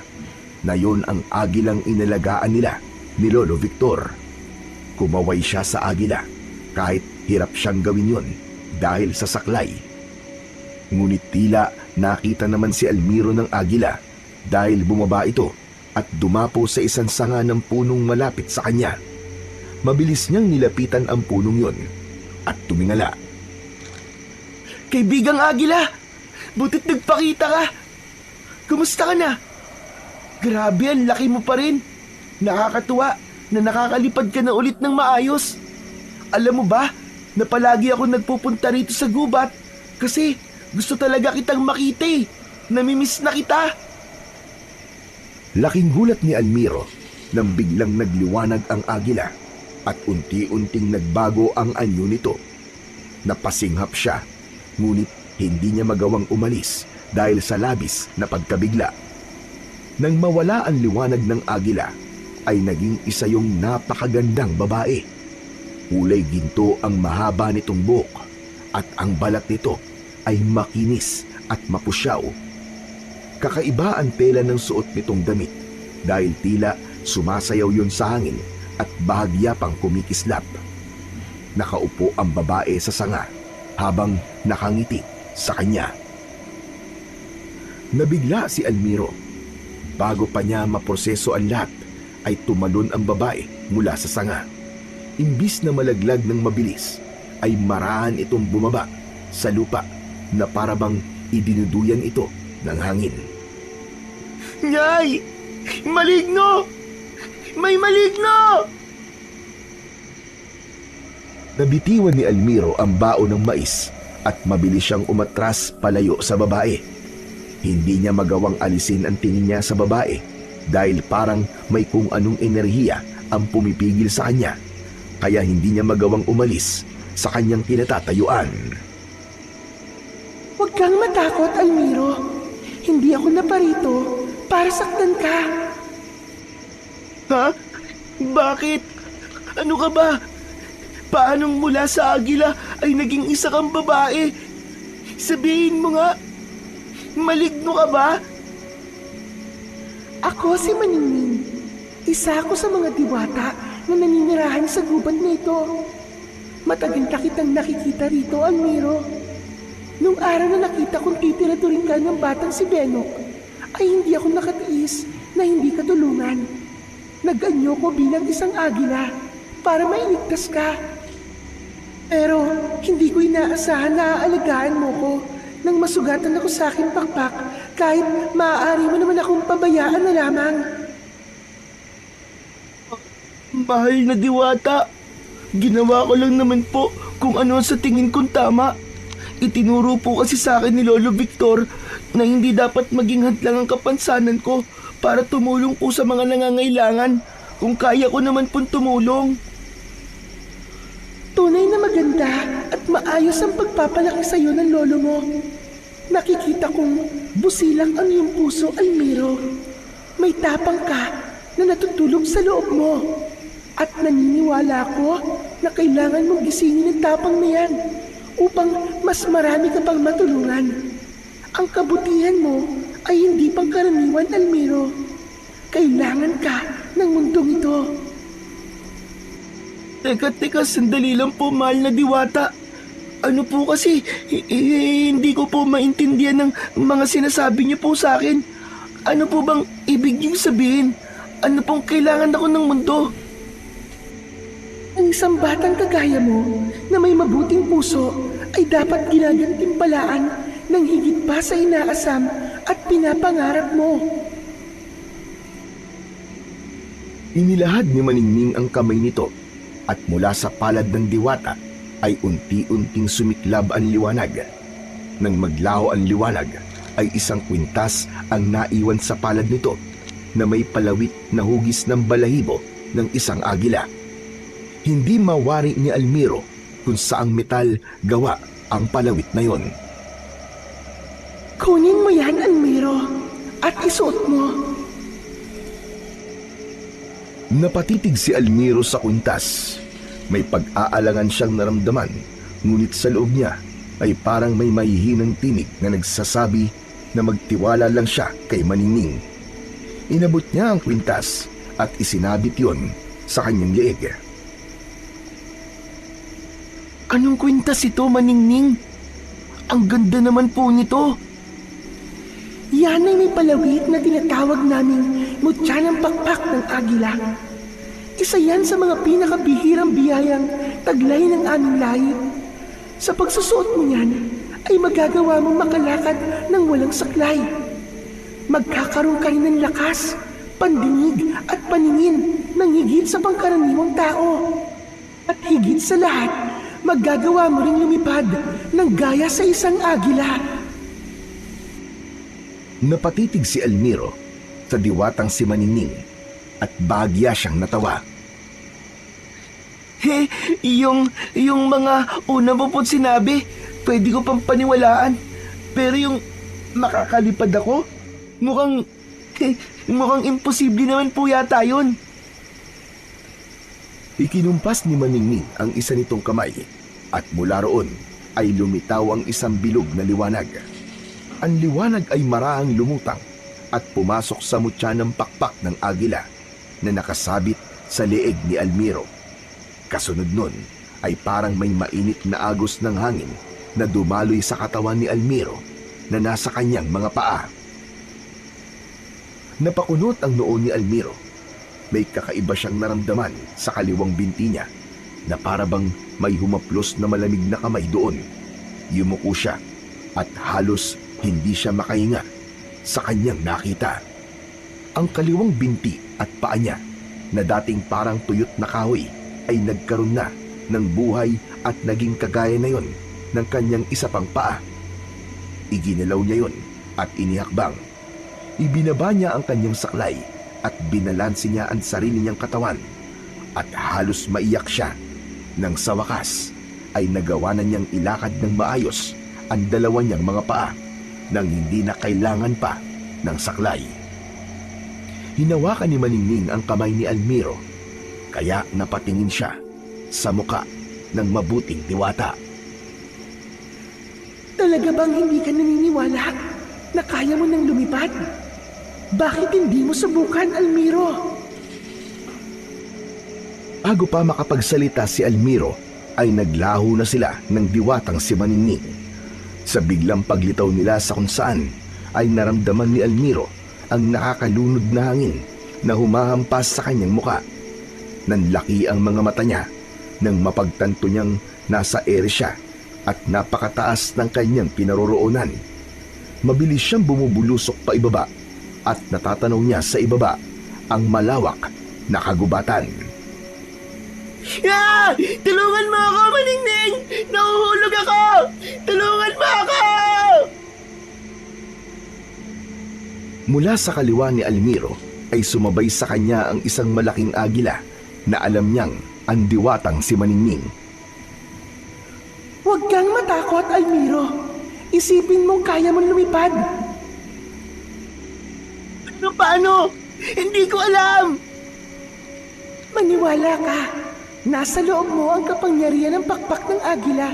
na yon ang agilang inalagaan nila ni Lolo Victor. Kumaway siya sa agila kahit hirap siyang gawin yon dahil sa saklay. Ngunit tila nakita naman si Elmiro ng agila dahil bumaba ito at dumapo sa isang sanga ng punong malapit sa kanya. Mabilis niyang nilapitan ang punong yon at tumingala. Kaibigang agila, butit nagpakita ka. Kumusta ka na? Grabe, ang laki mo pa rin. Nakakatuwa na nakakalipad ka na ulit ng maayos. Alam mo ba na palagi ako nagpupunta rito sa gubat kasi gusto talaga kitang makita eh. Namimiss na kita. Laking gulat ni Elmiro nang biglang nagliwanag ang agila at unti-unting nagbago ang anyo nito. Napasinghap siya, ngunit hindi niya magawang umalis dahil sa labis na pagkabigla. Nang mawala ang liwanag ng agila, ay naging isa yung napakagandang babae. Kulay ginto ang mahaba nitong buhok at ang balat nito ay makinis at mapusyaw. Kakaiba ang tela ng suot nitong damit dahil tila sumasayaw yun sa hangin at bahagya pang kumikislap. Nakaupo ang babae sa sanga habang nakangiti sa kanya. Nabigla si Almiro. Bago pa niya maproseso ang lahat, ay tumalon ang babae mula sa sanga. Imbis na malaglag ng mabilis, ay marahan itong bumaba sa lupa na parabang idinuduyan ito ng hangin. Nyay! Maligno! May maligno! Nabitiwan ni Almiro ang baon ng mais at mabilis siyang umatras palayo sa babae. Hindi niya magawang alisin ang tingin niya sa babae dahil parang may kung anong enerhiya ang pumipigil sa kanya, kaya hindi niya magawang umalis sa kanyang kinatatayuan. Huwag kang matakot, Almiro. Hindi ako naparito para saktan ka. Ha? Bakit? Ano ka ba? Paanong mula sa agila ay naging isa kang babae? Sabihin mo nga, maligno ka ba? Ako si Maningning. Isa ako sa mga diwata na naninirahan sa gubat na ito. Matagal na kitang nakikita rito, Almiro. Nung araw na nakita kong titira-turing ka ng batang si Benok, ay hindi ako nakatiis na hindi ka tulungan. Nag-anyo ko bilang isang agila para mailigtas ka. Pero hindi ko inaasahan na aalagaan mo ko nang masugatan ako sa aking pakpak kahit maaari mo naman akong pabayaan na lamang. Mahal na diwata, ginawa ko lang naman po kung ano sa tingin kong tama. Itinuro po kasi sa akin ni Lolo Victor na hindi dapat maging hadlang ang kapansanan ko para tumulong po sa mga nangangailangan kung kaya ko naman pong tumulong. Tunay na maganda at maayos ang pagpapalaki sa iyo ng lolo mo. Nakikita kong busilang ang iyong puso, Almiro. May tapang ka na natutulog sa loob mo. At naniniwala ako na kailangan mong gisingin ang tapang na yan upang mas marami ka pang matulungan. Ang kabutihan mo ay hindi pangkaraniwan, Almiro. Kailangan ka ng mundong ito. Teka, sandali lang po, mahal na diwata. Ano po kasi, hindi ko po maintindihan ng mga sinasabi niyo po sa akin. Ano po bang ibig niyong sabihin? Ano pong kailangan ako ng mundo? Ang isang batang kagaya mo na may mabuting puso ay dapat ginagantimpalaan ng higit pa sa inaasam at pinapangarap mo. Inilahad ni Maningning ang kamay nito at mula sa palad ng diwata ay unti-unting sumiklab ang liwanag. Nang maglaho ang liwanag ay isang kwintas ang naiwan sa palad nito na may palawit na hugis ng balahibo ng isang agila. Hindi mawari ni Almiro kung saang metal gawa ang palawit na yon. Kunin mo yan, Almiro, at isuot mo. Napatitig si Almiro sa kwintas. May pag-aalangan siyang naramdaman, ngunit sa loob niya ay parang may mahihinang tinig na nagsasabi na magtiwala lang siya kay Maningning. Inabot niya ang kwintas at isinabit yon sa kanyang leeg. Anong kwintas ito, Maningning? Ang ganda naman po nito. Yan ay may palawit na tinatawag naming mutya ng pakpak ng agila. Isa yan sa mga pinakabihirang biyayang taglay ng aming lahi. Sa pagsusuot mo yan, ay magagawa mong makalakad ng walang saklay. Magkakaroon ka rin ng lakas, pandinig at paningin ng higit sa pangkaraniwang tao. At higit sa lahat, magagawa mo rin lumipad ng gaya sa isang agila. Napatitig si Almiro sa diwatang si Maningning at bahagya siyang natawa. Yung mga una mo pong sinabi, pwede ko pang paniwalaan. Pero yung makakalipad ako, mukhang imposible naman po yata yun. Ikinumpas ni Maningning ang isa nitong kamay at mula roon ay lumitaw ang isang bilog na liwanag. Ang liwanag ay marahang lumutang at pumasok sa mutya ng pakpak ng agila na nakasabit sa leeg ni Almiro. Kasunod nun ay parang may mainit na agos ng hangin na dumaloy sa katawan ni Almiro na nasa kanyang mga paa. Napakunot ang noo ni Almiro. May kakaiba siyang naramdaman sa kaliwang binti niya na parabang may humaplos na malamig na kamay doon. Yumuko siya at halos hindi siya makahinga sa kanyang nakita. Ang kaliwang binti at paa niya na dating parang tuyot na kahoy ay nagkaroon na ng buhay at naging kagaya na yon ng kanyang isa pang paa. Iginalaw niya yon at inihakbang. Ibinaba niya ang kanyang saklay at binalansi niya ang sarili niyang katawan at halos maiyak siya nang sa wakas ay nagawa na niyang ilakad ng maayos ang dalawa niyang mga paa nang hindi na kailangan pa ng saklay. Hinawakan ni Maningning ang kamay ni Almiro kaya napatingin siya sa muka ng mabuting diwata. Talaga bang hindi ka naniniwala na kaya mo nang lumipad? Bakit hindi mo subukan, Almiro? Bago pa makapagsalita si Almiro, ay naglaho na sila ng diwatang si Maningning. Sa biglang paglitaw nila sa kung saan, ay naramdaman ni Almiro ang nakakalunod na hangin na humahampas sa kanyang muka. Nanlaki ang mga mata niya nang mapagtanto niyang nasa ere siya at napakataas ng kanyang kinaroroonan. Mabilis siyang bumubulusok pa ibaba at natatanaw niya sa ibaba ang malawak na kagubatan. Ah! Tulungan mo ako, Maningning! Nahuhulog ako! Tulungan mo ako! Mula sa kaliwa ni Almiro ay sumabay sa kanya ang isang malaking agila na alam niyang ang diwatang si Maningning. Huwag kang matakot, Almiro. Isipin mong kaya mong lumipad. Paano? Hindi ko alam. Maniwala ka. Nasa loob mo ang kapangyarihan ng pakpak ng agila.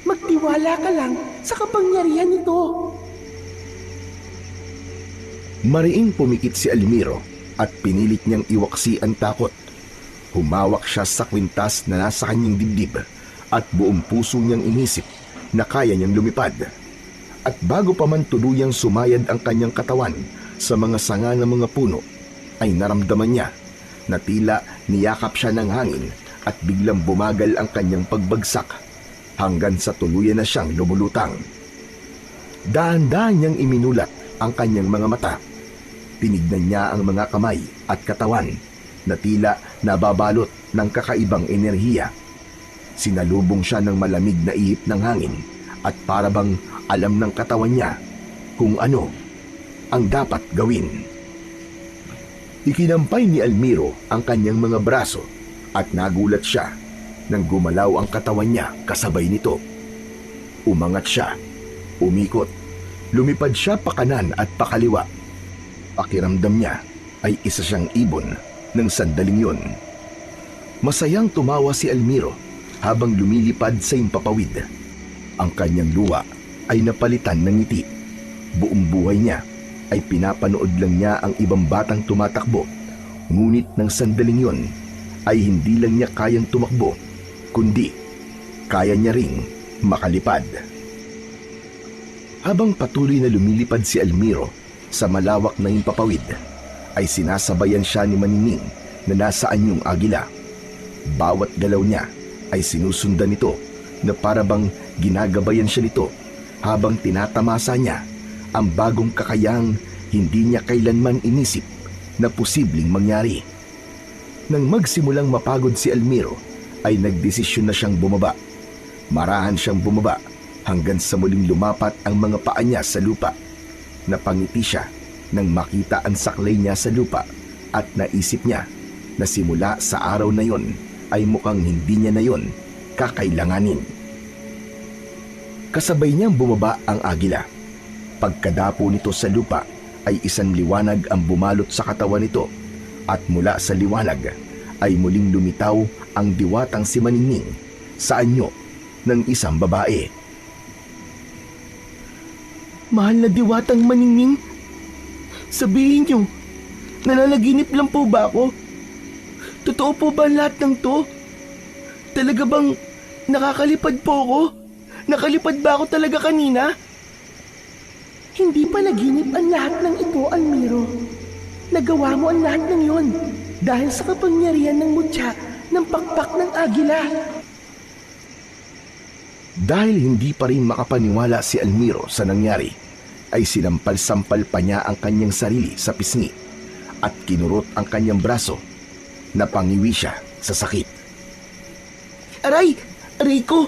Magtiwala ka lang sa kapangyarihan nito. Mariing pumikit si Almiro at pinilit niyang iwaksi ang takot. Humawak siya sa kwintas na nasa kanyang dibdib at buong puso niyang inisip na kaya niyang lumipad. At bago pa man tuluyang sumayad ang kanyang katawan sa mga sanga ng mga puno, ay naramdaman niya na tila niyakap siya ng hangin at biglang bumagal ang kanyang pagbagsak hanggang sa tuluyan na siyang lumulutang. Dahan-dahan niyang iminulat ang kanyang mga mata. Tinignan niya ang mga kamay at katawan na tila nababalot ng kakaibang enerhiya. Sinalubong siya ng malamig na ihip ng hangin at parabang alam ng katawan niya kung ano ang dapat gawin. Ikinampay ni Almiro ang kanyang mga braso at nagulat siya nang gumalaw ang katawan niya kasabay nito. Umangat siya, umikot, lumipad siya pakanan at pakaliwa. Pakiramdam niya ay isa siyang ibon ng sandaling yun. Masayang tumawa si Almiro habang lumilipad sa impapawid. Ang kanyang luha ay napalitan ng ngiti. Buong buhay niya ay pinapanood lang niya ang ibang batang tumatakbo. Ngunit ng sandaling yun ay hindi lang niya kayang tumakbo, kundi kaya niya ring makalipad. Habang patuloy na lumilipad si Almiro sa malawak na impapawid, ay sinasabayan siya ni Maningning na nasa anyong agila. Bawat galaw niya ay sinusundan nito na parabang ginagabayan siya nito habang tinatamasa niya ang bagong kakayahang hindi niya kailanman inisip na posibleng mangyari. Nang magsimulang mapagod si Almiro, ay nagdesisyon na siyang bumaba. Marahan siyang bumaba hanggang sa muling lumapat ang mga paa niya sa lupa. Napangiti siya nang makita ang saklay niya sa lupa at naisip niya na simula sa araw na yon ay mukhang hindi niya na yon kakailanganin. Kasabay niyang bumaba ang agila. Pagkadapo nito sa lupa ay isang liwanag ang bumalot sa katawan nito at mula sa liwanag ay muling lumitaw ang diwatang si Maningning sa anyo ng isang babae. Mahal na diwatang Maningning, sabihin niyo, nananaginip lang po ba ako? Totoo po ba lahat ng to? Talaga bang nakakalipad po ako? Nakalipad ba ako talaga kanina? Hindi pa naginip ang lahat ng ito, Almiro. Nagawa mo ang lahat ng yon dahil sa kapangyarihan ng mutya ng pakpak ng agila. Dahil hindi pa rin makapaniwala si Almiro sa nangyari, ay sinampal-sampal pa niya ang kanyang sarili sa pisngi at kinurot ang kanyang braso. Napangiwi siya sa sakit. Aray! Aray ko!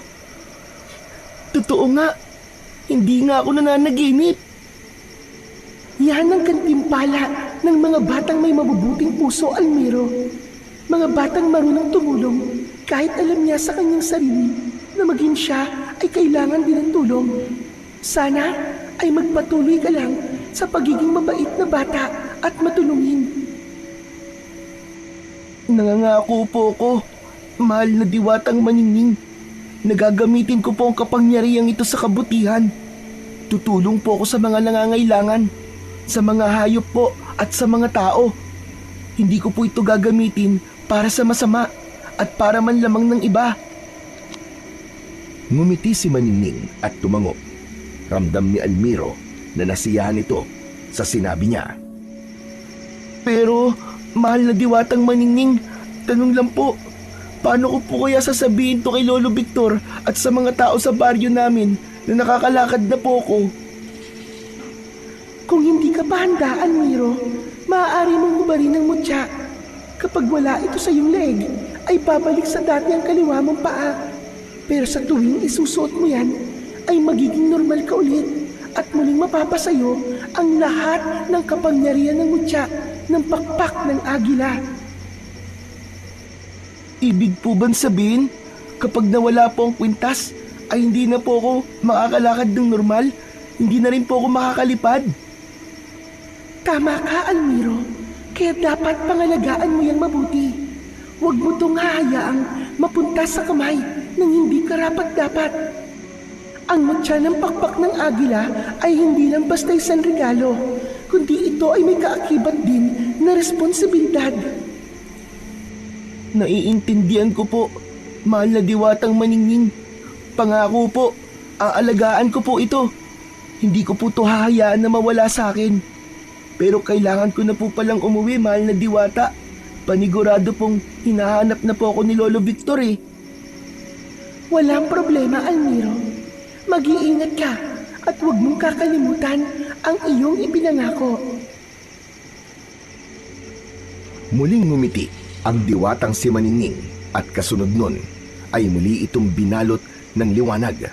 Totoo nga, hindi nga ako nananaginip. Yan ang gantimpala ng mga batang may mabubuting puso, Almiro. Mga batang marunong tumulong kahit alam niya sa kanyang sarili na maging siya ay kailangan din ng tulong. Sana ay magpatuloy ka lang sa pagiging mabait na bata at matulungin. Nangangako po ko, mahal na diwatang maningning. Nagagamitin ko po ang kapangyarihang ito sa kabutihan. Tutulong po ako sa mga nangangailangan, sa mga hayop po at sa mga tao. Hindi ko po ito gagamitin para sa masama at para manlamang ng iba. Ngumiti si Maningning at tumango. Ramdam ni Almiro na nasiyahan ito sa sinabi niya. Pero, mahal na diwatang maningning, tanong lang po, paano ko po kaya sasabihin to kay Lolo Victor at sa mga tao sa baryo namin na nakakalakad na po ko? Kung hindi ka pa handa, Almiro, maaari mong hubarin ng mutya. Kapag wala ito sa iyong leeg, ay babalik sa dati ang kaliwa mong paa. Pero sa tuwing isusuot mo yan, ay magiging normal ka ulit at muling mapapasayo ang lahat ng kapangyarihan ng mutya ng pakpak ng agila. Ibig po bang sabihin, kapag nawala po ang kwintas, ay hindi na po ako makakalakad ng normal? Hindi na rin po ako makakalipad? Tama ka, Almiro. Kaya dapat pangalagaan mo yang mabuti. Huwag mo itong hahayaang mapunta sa kamay ng hindi karapat-dapat. Ang mutya ng pakpak ng agila ay hindi lang basta isang regalo, kundi ito ay may kaakibat din na responsibilidad. Naiintindihan ko po, mahal na diwatang maningning. Pangako po, aalagaan ko po ito. Hindi ko po ito hahayaan na mawala sa akin. Pero kailangan ko na po palang umuwi, mahal na diwata. Panigurado pong hinahanap na po ako ni Lolo Victor eh. Walang problema, Almiro. Mag-iingat ka at huwag mong kakalimutan ang iyong ipinangako. Muling ngumiti ang diwatang si Maningning at kasunod nun ay muli itong binalot ng liwanag.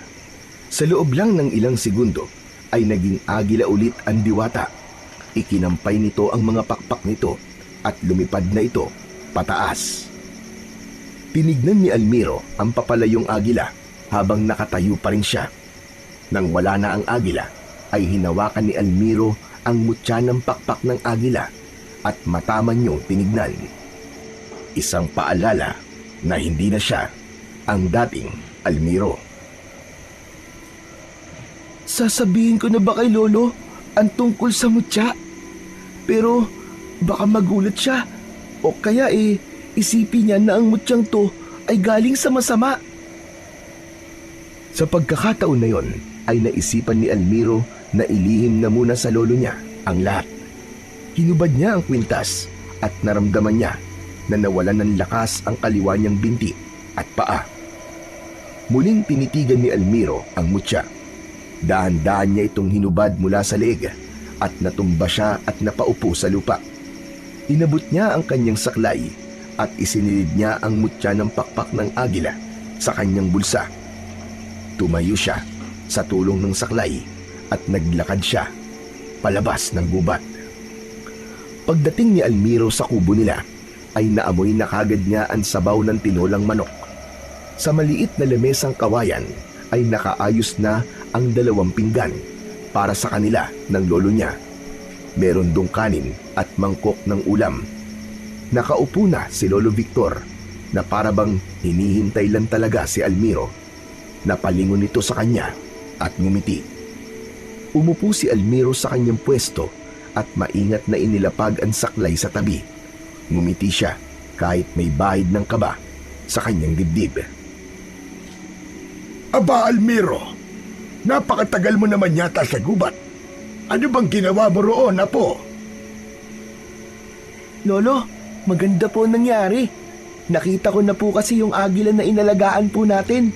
Sa loob lang ng ilang segundo ay naging agila ulit ang diwata. Ikinampay nito ang mga pakpak nito at lumipad na ito pataas. Tinignan ni Almiro ang papalayong agila habang nakatayo pa rin siya. Nang wala na ang agila, ay hinawakan ni Almiro ang mutya ng pakpak ng agila at mataman niyong tinignan. Isang paalala na hindi na siya ang dating Almiro. Sasabihin ko na ba kay Lolo ang tungkol sa mutya? Pero baka magulat siya o kaya isipin niya na ang mutyang to ay galing sa masama. Sa pagkakataon na yon ay naisipan ni Almiro na ilihim na muna sa lolo niya ang lahat. Hinubad niya ang kwintas at naramdaman niya na nawalan ng lakas ang kaliwa niyang binti at paa. Muling tinitigan ni Almiro ang mutya. Dahan-dahan niya itong hinubad mula sa leeg at natumba siya at napaupo sa lupa. Inabot niya ang kanyang saklay at isinilid niya ang mutya ng pakpak ng agila sa kanyang bulsa. Tumayo siya sa tulong ng saklay at naglakad siya palabas ng gubat. Pagdating ni Almiro sa kubo nila ay naamoy na kagad niya ang sabaw ng tinolang manok. Sa maliit na lamesang kawayan ay nakaayos na ang 2 pinggan para sa kanila ng lolo niya. Meron dong kanin at mangkok ng ulam. Nakaupo na si Lolo Victor na parabang hinihintay lang talaga si Almiro. Napalingon ito sa kanya at ngumiti. Umupo si Almiro sa kanyang pwesto at maingat na inilapag ang saklay sa tabi. Ngumiti siya kahit may bahid ng kaba sa kanyang dibdib. Aba, Almiro, Napakatagal mo naman yata sa gubat. Ano bang ginawa mo roon, Apo? Lolo, maganda po nangyari. Nakita ko na po kasi yung agila na inalagaan po natin.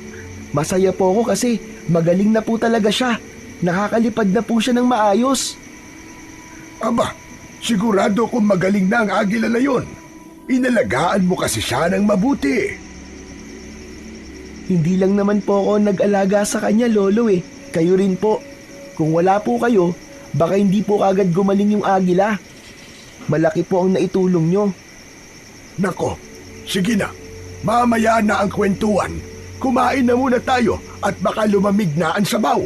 Masaya po ako kasi magaling na po talaga siya. Nakakalipad na po siya ng maayos. Aba, sigurado kung magaling na ang agila na yon. Inalagaan mo kasi siya ng mabuti. Hindi lang naman po ako nag-alaga sa kanya, Lolo eh. Kayo rin po. Kung wala po kayo, baka hindi po agad gumaling yung agila. Malaki po ang naitulong nyo. Nako, sige na. Mamaya na ang kwentuhan. Kumain na muna tayo at baka lumamig na ang sabaw.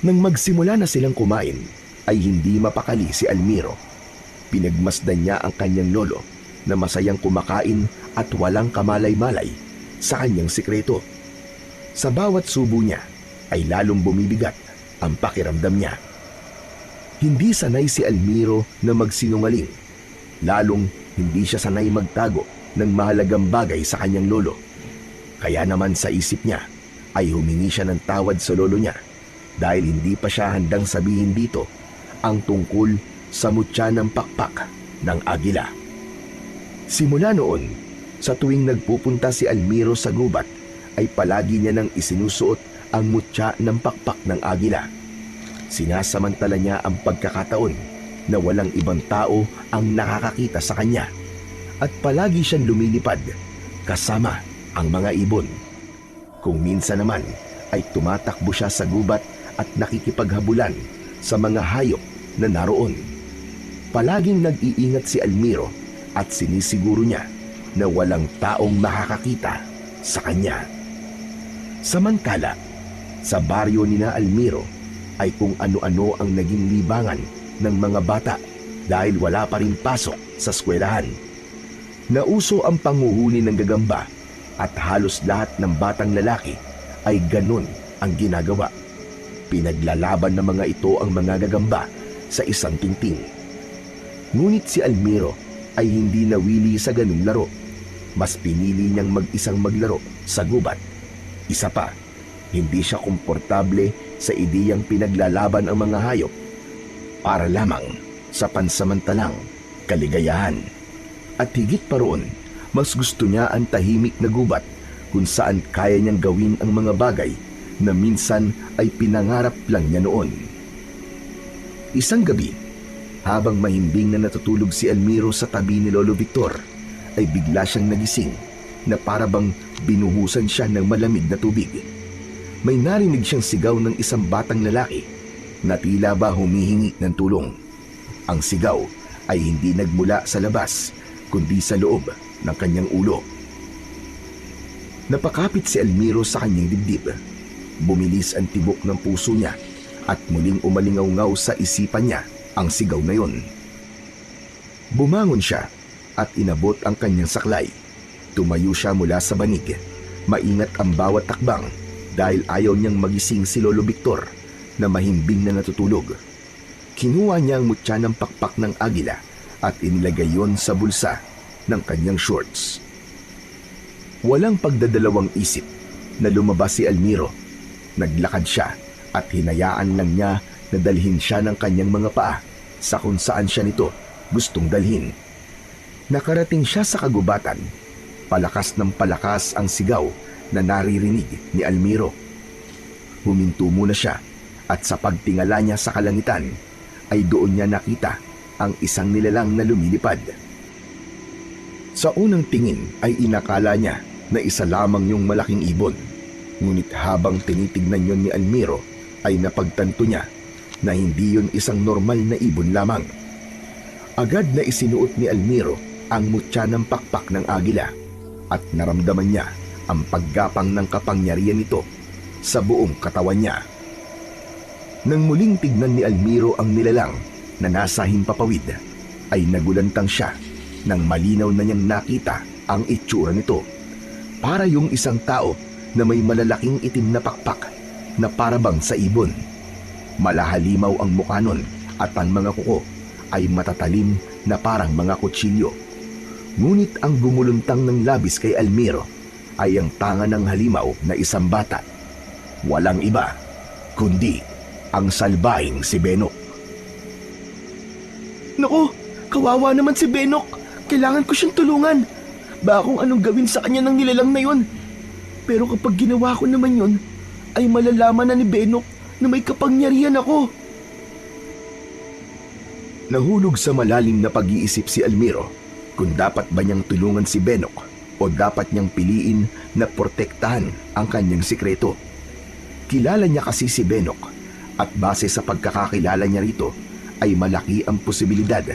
Nang magsimula na silang kumain, ay hindi mapakali si Almiro. Pinagmasdan niya ang kanyang lolo na masayang kumakain at walang kamalay-malay sa kanyang sikreto. Sa bawat subo niya ay lalong bumibigat ang pakiramdam niya. Hindi sanay si Almiro na magsinungaling, lalong hindi siya sanay magtago ng mahalagang bagay sa kanyang lolo. Kaya naman sa isip niya ay humingi siya ng tawad sa lolo niya dahil hindi pa siya handang sabihin dito ang tungkol sa mutya ng pakpak ng agila. Simula noon, sa tuwing nagpupunta si Almiro sa gubat, ay palagi niya nang isinusuot ang mutya ng pakpak ng agila. Sinasamantala niya ang pagkakataon na walang ibang tao ang nakakakita sa kanya at palagi siyang lumilipad kasama ang mga ibon. Kung minsan naman ay tumatakbo siya sa gubat at nakikipaghabulan sa mga hayop na naroon. Palaging nag-iingat si Almiro at sinisiguro niya na walang taong makakakita sa kanya. Samantala, sa baryo ni na Almiro ay kung ano-ano ang naging libangan ng mga bata dahil wala pa rin pasok sa eskwelahan. Nauso ang panghuhuli ng gagamba at halos lahat ng batang lalaki ay ganun ang ginagawa. Pinaglalaban ng mga ito ang mga gagamba sa isang tingting. Ngunit si Almiro ay hindi nawili sa ganung laro. Mas pinili niyang mag-isang maglaro sa gubat. Isa pa, hindi siya komportable sa ideyang pinaglalaban ang mga hayop para lamang sa pansamantalang kaligayahan. At higit pa roon, mas gusto niya ang tahimik na gubat kung saan kaya niyang gawin ang mga bagay na minsan ay pinangarap lang niya noon. Isang gabi, habang mahimbing na natutulog si Almiro sa tabi ni Lolo Victor, ay bigla siyang nagising na parabang binuhusan siya ng malamig na tubig. May narinig siyang sigaw ng isang batang lalaki na tila ba humihingi ng tulong. Ang sigaw ay hindi nagmula sa labas, kundi sa loob ng kanyang ulo. Napakapit si Almiro sa kanyang dibdib. Bumilis ang tibok ng puso niya at muling umalingaw-ngaw sa isipan niya ang sigaw na yon. Bumangon siya at inabot ang kanyang saklay. Tumayo siya mula sa banig. Maingat ang bawat takbang dahil ayaw niyang magising si Lolo Victor na mahimbing na natutulog. Kinuha niya ang mutya ng pakpak ng agila at inilagay yon sa bulsa ng kanyang shorts. Walang pagdadalawang isip na lumabas si Almiro. Naglakad siya at hinayaan lang niya na dalhin siya ng kanyang mga paa sa kung saan siya nito gustong dalhin. Nakarating siya sa kagubatan. Palakas ng palakas ang sigaw na naririnig ni Almiro. Huminto muna siya at sa pagtingala niya sa kalangitan ay doon niya nakita ang isang nilalang na lumilipad. Sa unang tingin ay inakala niya na isa lamang yung malaking ibon. Ngunit habang tinitignan yon ni Almiro ay napagtanto niya na hindi yon isang normal na ibon lamang. Agad na isinuot ni Almiro ang mutya ng pakpak ng agila at naramdaman niya ang paggapang ng kapangyarihan nito sa buong katawan niya. Nang muling tignan ni Almiro ang nilalang na nasa himpapawid, ay nagulantang siya nang malinaw na niyang nakita ang itsura nito. Para yung isang tao na may malalaking itim na pakpak na parabang sa ibon. Malahalimaw ang mukha nun at ang mga kuko ay matatalim na parang mga kutsilyo. Ngunit ang gumuluntang ng labis kay Almiro ay ang tanga ng halimaw na isang bata. Walang iba, kundi ang salbahing si Benok. Naku, kawawa naman si Benok. Kailangan ko siyang tulungan. Baka kung anong gawin sa kanya ng nilalang na yon. Pero kapag ginawa ko naman yon, ay malalaman na ni Benok na may kapangyarihan ako. Nahulog sa malalim na pag-iisip si Almiro kung dapat ba niyang tulungan si Benok o dapat niyang piliin na protektahan ang kanyang sikreto. Kilala niya kasi si Benok at base sa pagkakakilala niya rito ay malaki ang posibilidad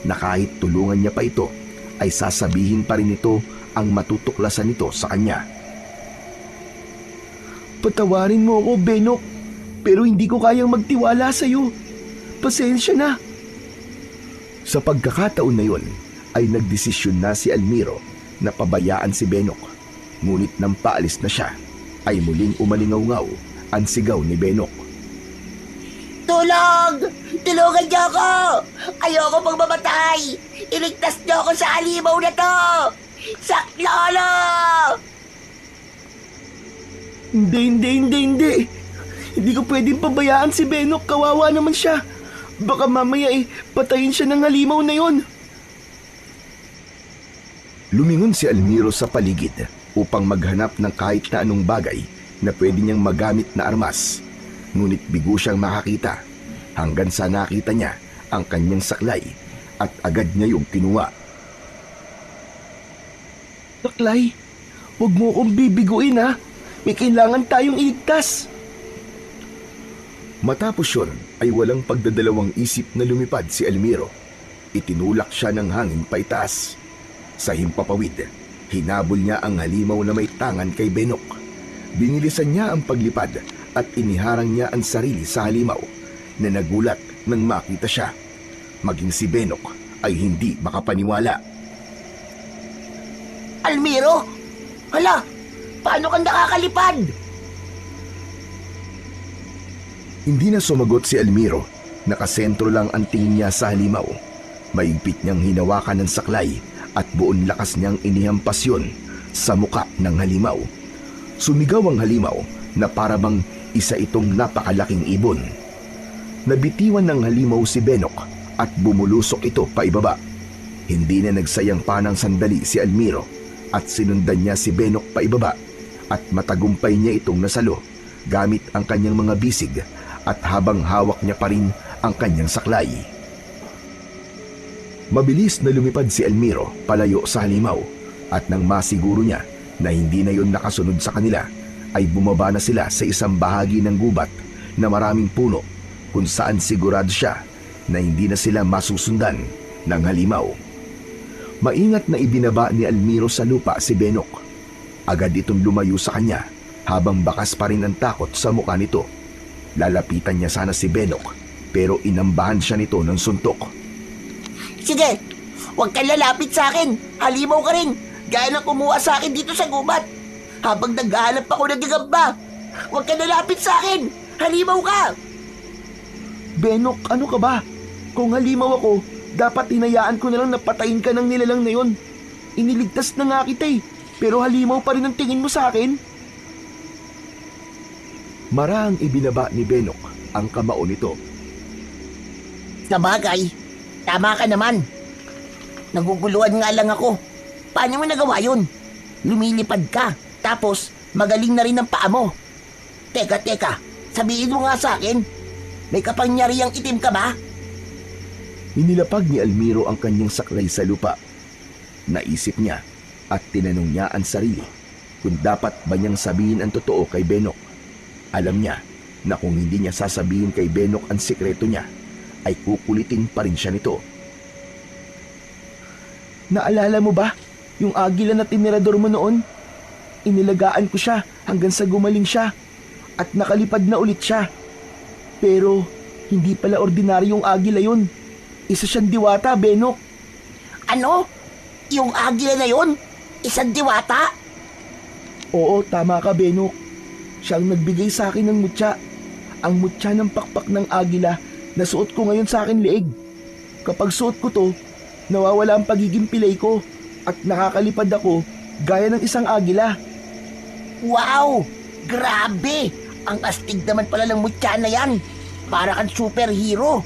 na kahit tulungan niya pa ito ay sasabihin pa rin ito ang matutuklasan nito sa kanya. Patawarin mo ako, Benok, pero hindi ko kayang magtiwala sa iyo. Pasensya na. Sa pagkakataon na yun ay nagdesisyon na si Almiro na pabayaan si Benok. Ngunit nang paalis na siya ay muling umalingaw-ngaw ang sigaw ni Benok. Tulong! Tulungan niyo ako! Ayoko pang mamatay! Iligtas niyo ako sa halimaw na to! Saklolo! Hindi. Hindi ko pwedeng pabayaan si Benok. Kawawa naman siya. Baka mamaya patayin siya ng halimaw na yon. Lumingon si Almiro sa paligid upang maghanap ng kahit na anong bagay na pwede niyang magamit na armas. Ngunit bigo siyang makakita hanggang sa nakita niya ang kanyang saklay at agad niya yung kinuha. Saklay, huwag mo akong bibiguin ha. May kailangan tayong iligtas. Matapos yun ay walang pagdadalawang isip na lumipad si Almiro. Itinulak siya ng hangin paitaas. Sa himpapawid, hinabol niya ang halimaw na may tangan kay Benok. Binilisan niya ang paglipad at iniharang niya ang sarili sa halimaw na nagulat nang makita siya. Maging si Benok ay hindi makapaniwala. Almiro? Hala! Paano kang nakakalipad? Hindi na sumagot si Almiro. Nakasentro lang ang tingin niya sa halimaw. Maigpit niyang hinawakan ng saklay at buong lakas niyang inihampas yun sa muka ng halimaw. Sumigaw ang halimaw na parabang isa itong napakalaking ibon. Nabitiwan ng halimaw si Benok at bumulusok ito paibaba. Hindi na nagsayang pa ng sandali si Almiro at sinundan niya si Benok paibaba at matagumpay niya itong nasalo gamit ang kanyang mga bisig at habang hawak niya pa rin ang kanyang saklay. Mabilis na lumipad si Almiro palayo sa halimaw at nang masiguro niya na hindi na yon nakasunod sa kanila ay bumaba na sila sa isang bahagi ng gubat na maraming puno kung saan sigurado siya na hindi na sila masusundan ng halimaw. Maingat na ibinaba ni Almiro sa lupa si Benok. Agad itong lumayo sa kanya habang bakas pa rin ang takot sa mukha nito. Lalapitan niya sana si Benok pero inambahan siya nito ng suntok. Sige, huwag kang lalapit sa akin. Halimaw ka rin. Gaya ng kumuha sa akin dito sa gubat. Habang naghahanap ako ng gagamba. Huwag kang lalapit sa akin. Halimaw ka. Benok, ano ka ba? Kung halimaw ako, dapat hinayaan ko na lang napatayin ka ng nilalang na yon. Iniligtas na nga kita pero halimaw pa rin ang tingin mo sa akin. Marahang ibinaba ni Benok ang kamao nito. Sa bagay, tama ka naman. Naguguluhan nga lang ako. Paano mo nagawa yun? Lumilipad ka, tapos magaling na rin ang paa mo. Teka, sabihin mo nga sa akin, may kapangyarihang itim ka ba? Inilapag ni Almiro ang kanyang saklay sa lupa. Naisip niya at tinanong niya ang sarili kung dapat ba niyang sabihin ang totoo kay Benok. Alam niya na kung hindi niya sasabihin kay Benok ang sikreto niya, ay kukulitin pa rin siya nito. Naalala mo ba yung agila na tinirador mo noon? Inilagaan ko siya hanggang sa gumaling siya at nakalipad na ulit siya. Pero hindi pala ordinaryong agila yun. Isa siyang diwata, Benok. Ano? Yung agila na yun? Isang diwata? Oo, tama ka, Benok. Siyang nagbigay sa akin ng mutya. Ang mutya ng pakpak ng agila na suot ko ngayon sa akin leeg. Kapag suot ko to, nawawala ang pagiging pilay ko at nakakalipad ako gaya ng isang agila. Wow! Grabe! Ang astig naman pala ng mutya na yan. Para kang superhero.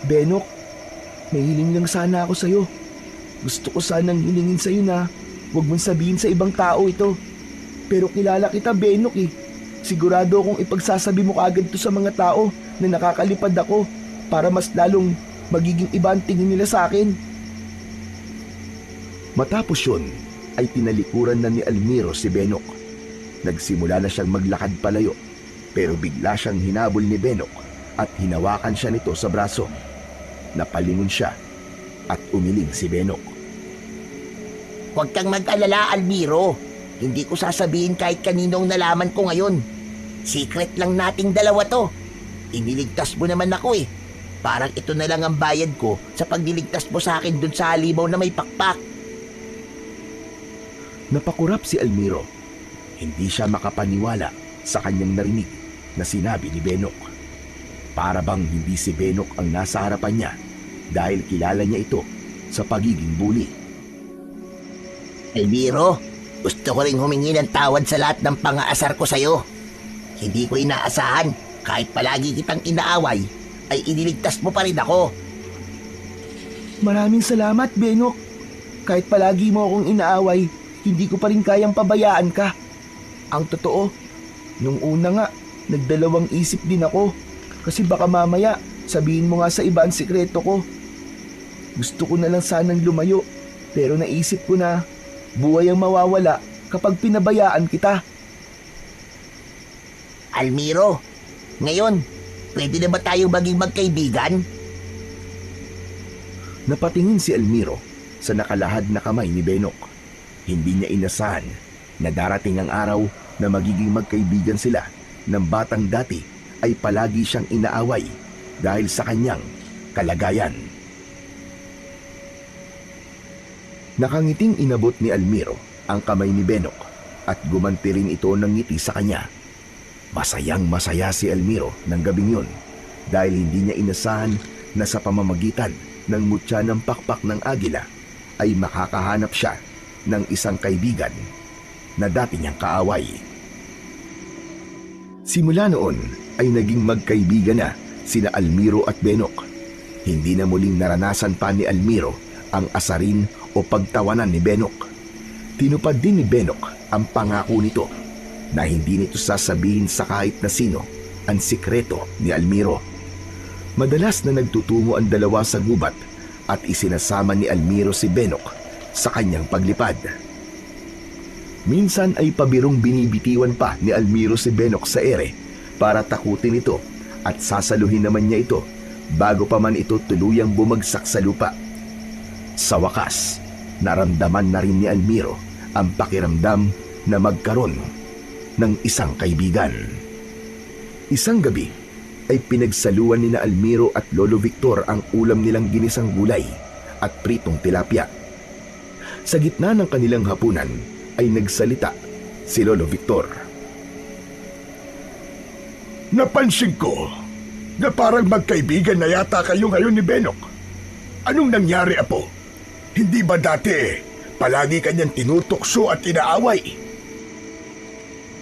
Benok, may hiling lang sana ako sa'yo. Gusto ko sanang hilingin sa'yo na huwag mong sabihin sa ibang tao ito. Pero kilala kita, Benok eh. Sigurado akong ipagsasabi mo kaagad to sa mga tao na nakakalipad ako para mas lalong magiging iba ang tingin nila sa akin. Matapos yun, ay tinalikuran na ni Almiro si Benok. Nagsimula na siyang maglakad palayo, pero bigla siyang hinabol ni Benok at hinawakan siya nito sa braso. Napalingon siya at umiling si Benok. Huwag kang mag-alala, Almiro. Hindi ko sasabihin kahit kaninong nalaman ko ngayon. Secret lang nating dalawa to. Iniligtas mo naman ako eh. Parang ito na lang ang bayad ko sa pagliligtas mo sa akin dun sa halimaw na may pakpak. Napakurap si Almiro. Hindi siya makapaniwala sa kanyang narinig na sinabi ni Benok. Para bang hindi si Benok ang nasa harapan niya dahil kilala niya ito sa pagiging bully. Almiro, gusto ko ring humingi ng tawad sa lahat ng pang-aasar ko sa'yo. Hindi ko inaasahan kahit palagi kitang inaaway ay iniligtas mo pa rin ako. Maraming salamat, Benok. Kahit palagi mo akong inaaway, hindi ko pa rin kayang pabayaan ka. Ang totoo, nung una nga, nagdalawang isip din ako. Kasi baka mamaya, sabihin mo nga sa iba ang sikreto ko. Gusto ko na lang sanang lumayo, pero naisip ko na buhay ang mawawala kapag pinabayaan kita. Almiro, ngayon, pwede na ba tayong maging magkaibigan? Napatingin si Almiro sa nakalahad na kamay ni Benok. Hindi niya inasahan na darating ang araw na magiging magkaibigan sila ng batang dati ay palagi siyang inaaway dahil sa kanyang kalagayan. Nakangiting inabot ni Almiro ang kamay ni Benok at gumanti rin ito ng ngiti sa kanya. Masayang masaya si Almiro ng gabing yun dahil hindi niya inasahan na sa pamamagitan ng mutya ng pakpak ng agila ay makakahanap siya ng isang kaibigan na dati niyang kaaway. Simula noon ay naging magkaibigan na sina Almiro at Benok. Hindi na muling naranasan pa ni Almiro ang asarin o pagtawanan ni Benok. Tinupad din ni Benok ang pangako nito na hindi nito sasabihin sa kahit na sino ang sikreto ni Almiro. Madalas na nagtutungo ang dalawa sa gubat at isinasama ni Almiro si Benok sa kanyang paglipad. Minsan ay pabirong binibitiwan pa ni Almiro si Benok sa ere para takutin ito at sasaluhin naman niya ito bago pa man ito tuluyang bumagsak sa lupa. Sa wakas, naramdaman na rin ni Almiro ang pakiramdam na magkaroon ng isang kaibigan. Isang gabi ay pinagsaluan ni na Almiro at Lolo Victor ang ulam nilang ginisang gulay at pritong tilapia. Sa gitna ng kanilang hapunan ay nagsalita si Lolo Victor. Napansin ko na parang magkaibigan na yata kayo ngayon ni Benok. Anong nangyari, Apo? Hindi ba dati palagi kanyang tinutokso at inaaway?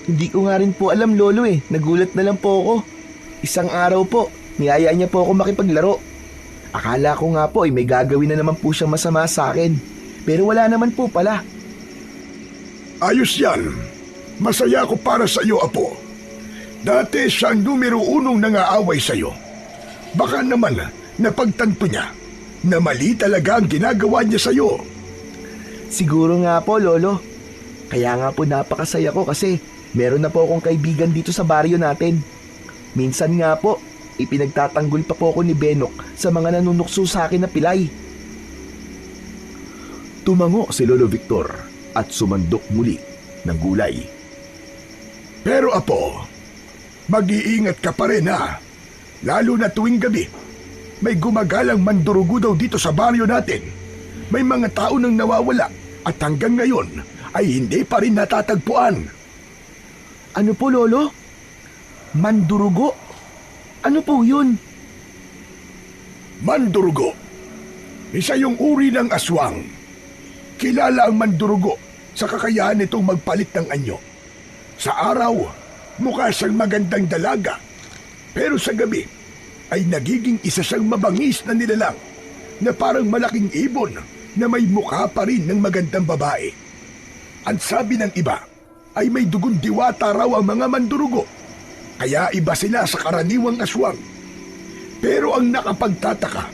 Hindi ko nga rin po alam, Lolo eh. Nagulat na lang po ako. Isang araw po, niyaya niya po ako makipaglaro. Akala ko nga po ay may gagawin na naman po siyang masama sa akin. Pero wala naman po pala. Ayos yan. Masaya ako para sa iyo, Apo. Dati siyang numero 1 nangaaway sa iyo. Baka naman napagtanto niya na mali talaga ang ginagawa niya sa iyo. Siguro nga po, Lolo. Kaya nga po napakasaya ko kasi meron na po akong kaibigan dito sa baryo natin. Minsan nga po, ipinagtatanggol pa po ako ni Benok sa mga nanunukso sa akin na pilay. Tumango si Lolo Victor at sumandok muli ng gulay. Pero Apo, mag-iingat ka pa rin ha. Lalo na tuwing gabi. May gumagalang mandurugo daw dito sa baryo natin. May mga tao nang nawawala at hanggang ngayon ay hindi pa rin natatagpuan. Ano po, Lolo? Mandurugo? Ano po yun? Mandurugo. Isa yung uri ng aswang. Kilala ang mandurugo sa kakayahan nitong magpalit ng anyo. Sa araw, mukha siyang magandang dalaga. Pero sa gabi, ay nagiging isa siyang mabangis na nilalang na parang malaking ibon na may mukha pa rin ng magandang babae. Ang sabi ng iba ay may dugon diwata raw ang mga mandurugo, kaya iba sila sa karaniwang aswang. Pero ang nakapagtataka,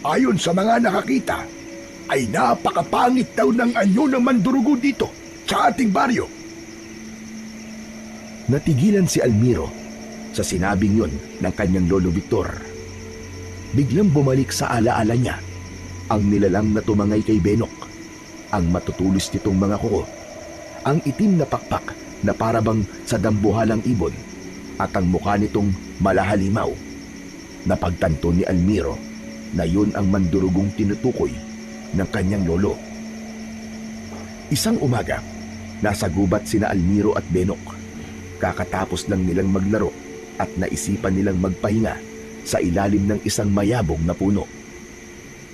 ayon sa mga nakakita, ay napakapangit daw ng anyo ng mandurugo dito sa ating baryo. Natigilan si Almiro sa sinabing yun ng kanyang lolo Victor. Biglang bumalik sa alaala niya ang nilalang na tumangay kay Benok, ang matutulis nitong mga kuko, ang itim na pakpak na parabang sa dambuhalang ibon, at ang mukha nitong malahalimaw. Napagtanto ni Almiro na yun ang mandurugong tinutukoy ng kanyang lolo. Isang umaga, nasa gubat sina Almiro at Benok. Kakatapos lang nilang maglaro at naisipan nilang magpahinga sa ilalim ng isang mayabong na puno.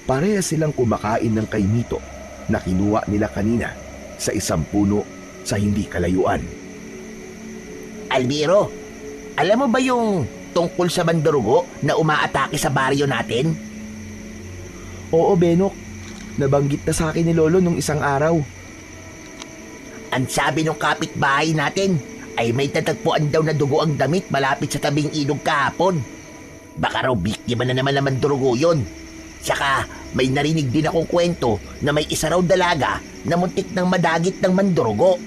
Pareha silang kumakain ng kainito na kinuha nila kanina sa isang puno sa hindi kalayuan. Almiro, alam mo ba yung tungkol sa mandurugo na umaatake sa baryo natin? Oo, Benok. Nabanggit na sa akin ni Lolo nung isang araw. Ang sabi ng kapitbahay natin ay may tatagpuan daw na dugo ang damit malapit sa tabing ilog kahapon. Baka raw biktima na naman ng mandurugo yun. Saka may narinig din akong kwento na may isa raw dalaga na muntik ng madagit ng mandurugo.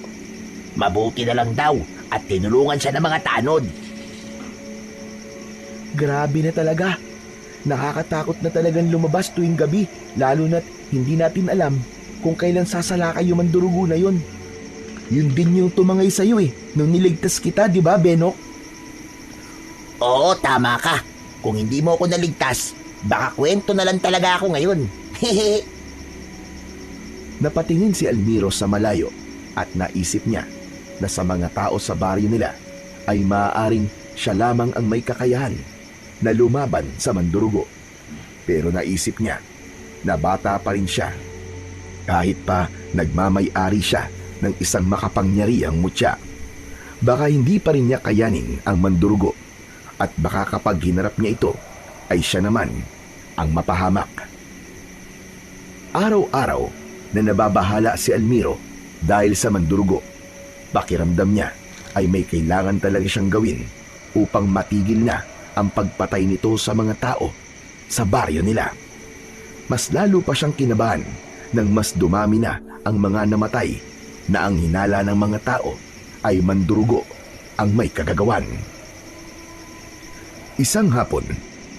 Mabuti na lang daw at tinulungan siya ng mga tanod. Grabe na talaga. Nakakatakot na talagang lumabas tuwing gabi, lalo na't hindi natin alam kung kailan sasalakay yung mandurugo na yun. Yun din yung tumangay sa'yo nung niligtas kita, di ba, Benok? Oo, tama ka. Kung hindi mo ako naligtas, baka kwento na lang talaga ako ngayon. Hehe. Napatingin si Almiro sa malayo at naisip niya na sa mga tao sa baryo nila ay maaaring siya lamang ang may kakayahan na lumaban sa mandurugo. Pero naisip niya na bata pa rin siya. Kahit pa nagmamay-ari siya ng isang makapangyarihang mutya, baka hindi pa rin niya kayanin ang mandurugo at baka kapag hinarap niya ito ay siya naman ang mapahamak. Araw-araw na nababahala si Almiro dahil sa mandurugo, pakiramdam niya ay may kailangan talaga siyang gawin upang matigil na ang pagpatay nito sa mga tao sa baryo nila. Mas lalo pa siyang kinabahan nang mas dumami na ang mga namatay na ang hinala ng mga tao ay mandurugo ang may kagagawan. Isang hapon,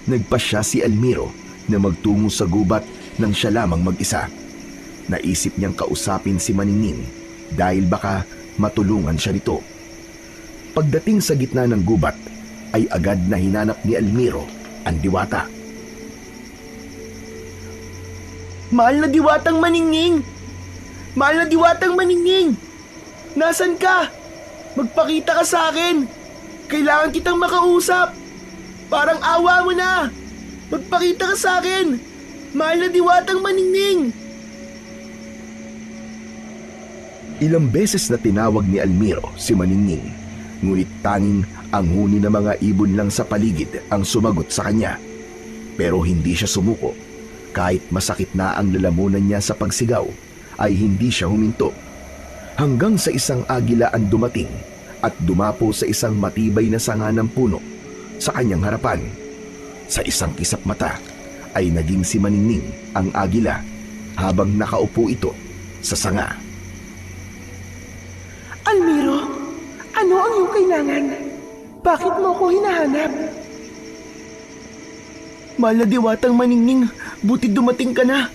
nagpasya si Almiro na magtungo sa gubat nang siya lamang mag-isa. Naisip niyang kausapin si Maningning dahil baka matulungan siya nito. Pagdating sa gitna ng gubat, ay agad na hinanap ni Almiro ang diwata. Mahal na diwatang Maningning! Mahal na diwatang Maningning! Nasaan ka? Magpakita ka sa akin! Kailangan kitang makausap! Parang awa mo na! Magpakita ka sa akin! Mahal na diwatang Maningning! Ilang beses na tinawag ni Almiro si Maningning, ngunit tanging ang huni ng mga ibon lang sa paligid ang sumagot sa kanya. Pero hindi siya sumuko. Kahit masakit na ang lalamunan niya sa pagsigaw, ay hindi siya huminto. Hanggang sa isang agila ang dumating at dumapo sa isang matibay na sanga ng puno sa kanyang harapan. Sa isang kisap mata ay naging si Maningning ang agila habang nakaupo ito sa sanga. Almiro, ano ang iyong kailangan? Bakit mo ko hinahanap? Mahal na diwatang Maningning, buti dumating ka na.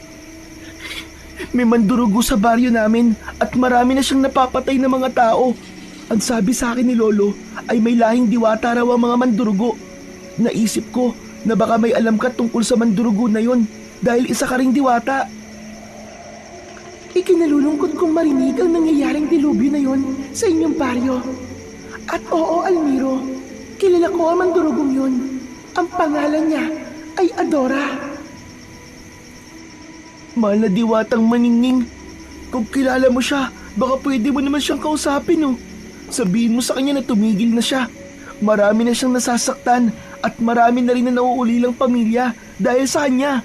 May mandurugo sa baryo namin at marami na siyang napapatay ng mga tao. Ang sabi sa akin ni Lolo ay may lahing diwata raw ang mga mandurugo. Naisip ko na baka may alam ka tungkol sa mandurugo na yon dahil isa ka ring diwata. Ikinalulungkot kong marinig ang nangyayaring dilubyo na yon sa inyong baryo. At oo, Almiro, kilala ko ang mandurugong yon. Ang pangalan niya ay Adora. Mahal na diwatang Maningning, kung kilala mo siya, baka pwede mo naman siyang kausapin, oh. Sabihin mo sa kanya na tumigil na siya. Marami na siyang nasasaktan at marami na rin na nauulilang pamilya dahil sa kanya.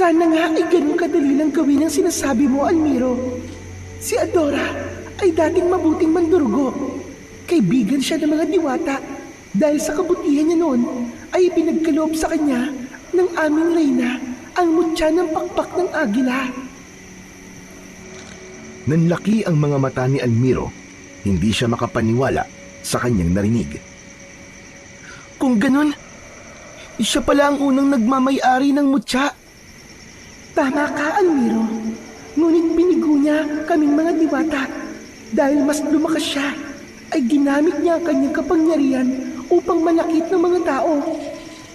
Sana nga ay ganun kadali lang gawin ang sinasabi mo, Almiro. Si Adora ay dating mabuting mandurugo. Kaibigan siya ng mga diwata dahil sa kabutihan niya noon ay ipinagkaloob sa kanya ng aming reyna ang mutya ng pakpak ng agila. Nanlaki ang mga mata ni Almiro. Hindi siya makapaniwala sa kanyang narinig. Kung ganun, siya pala ang unang nagmamay-ari ng mutya. Tama ka, Almiro. Ngunit binigo niya kaming mga diwata. Dahil mas lumakas siya, ay ginamit niya ang kanyang kapangyarihan upang malakit ng mga tao.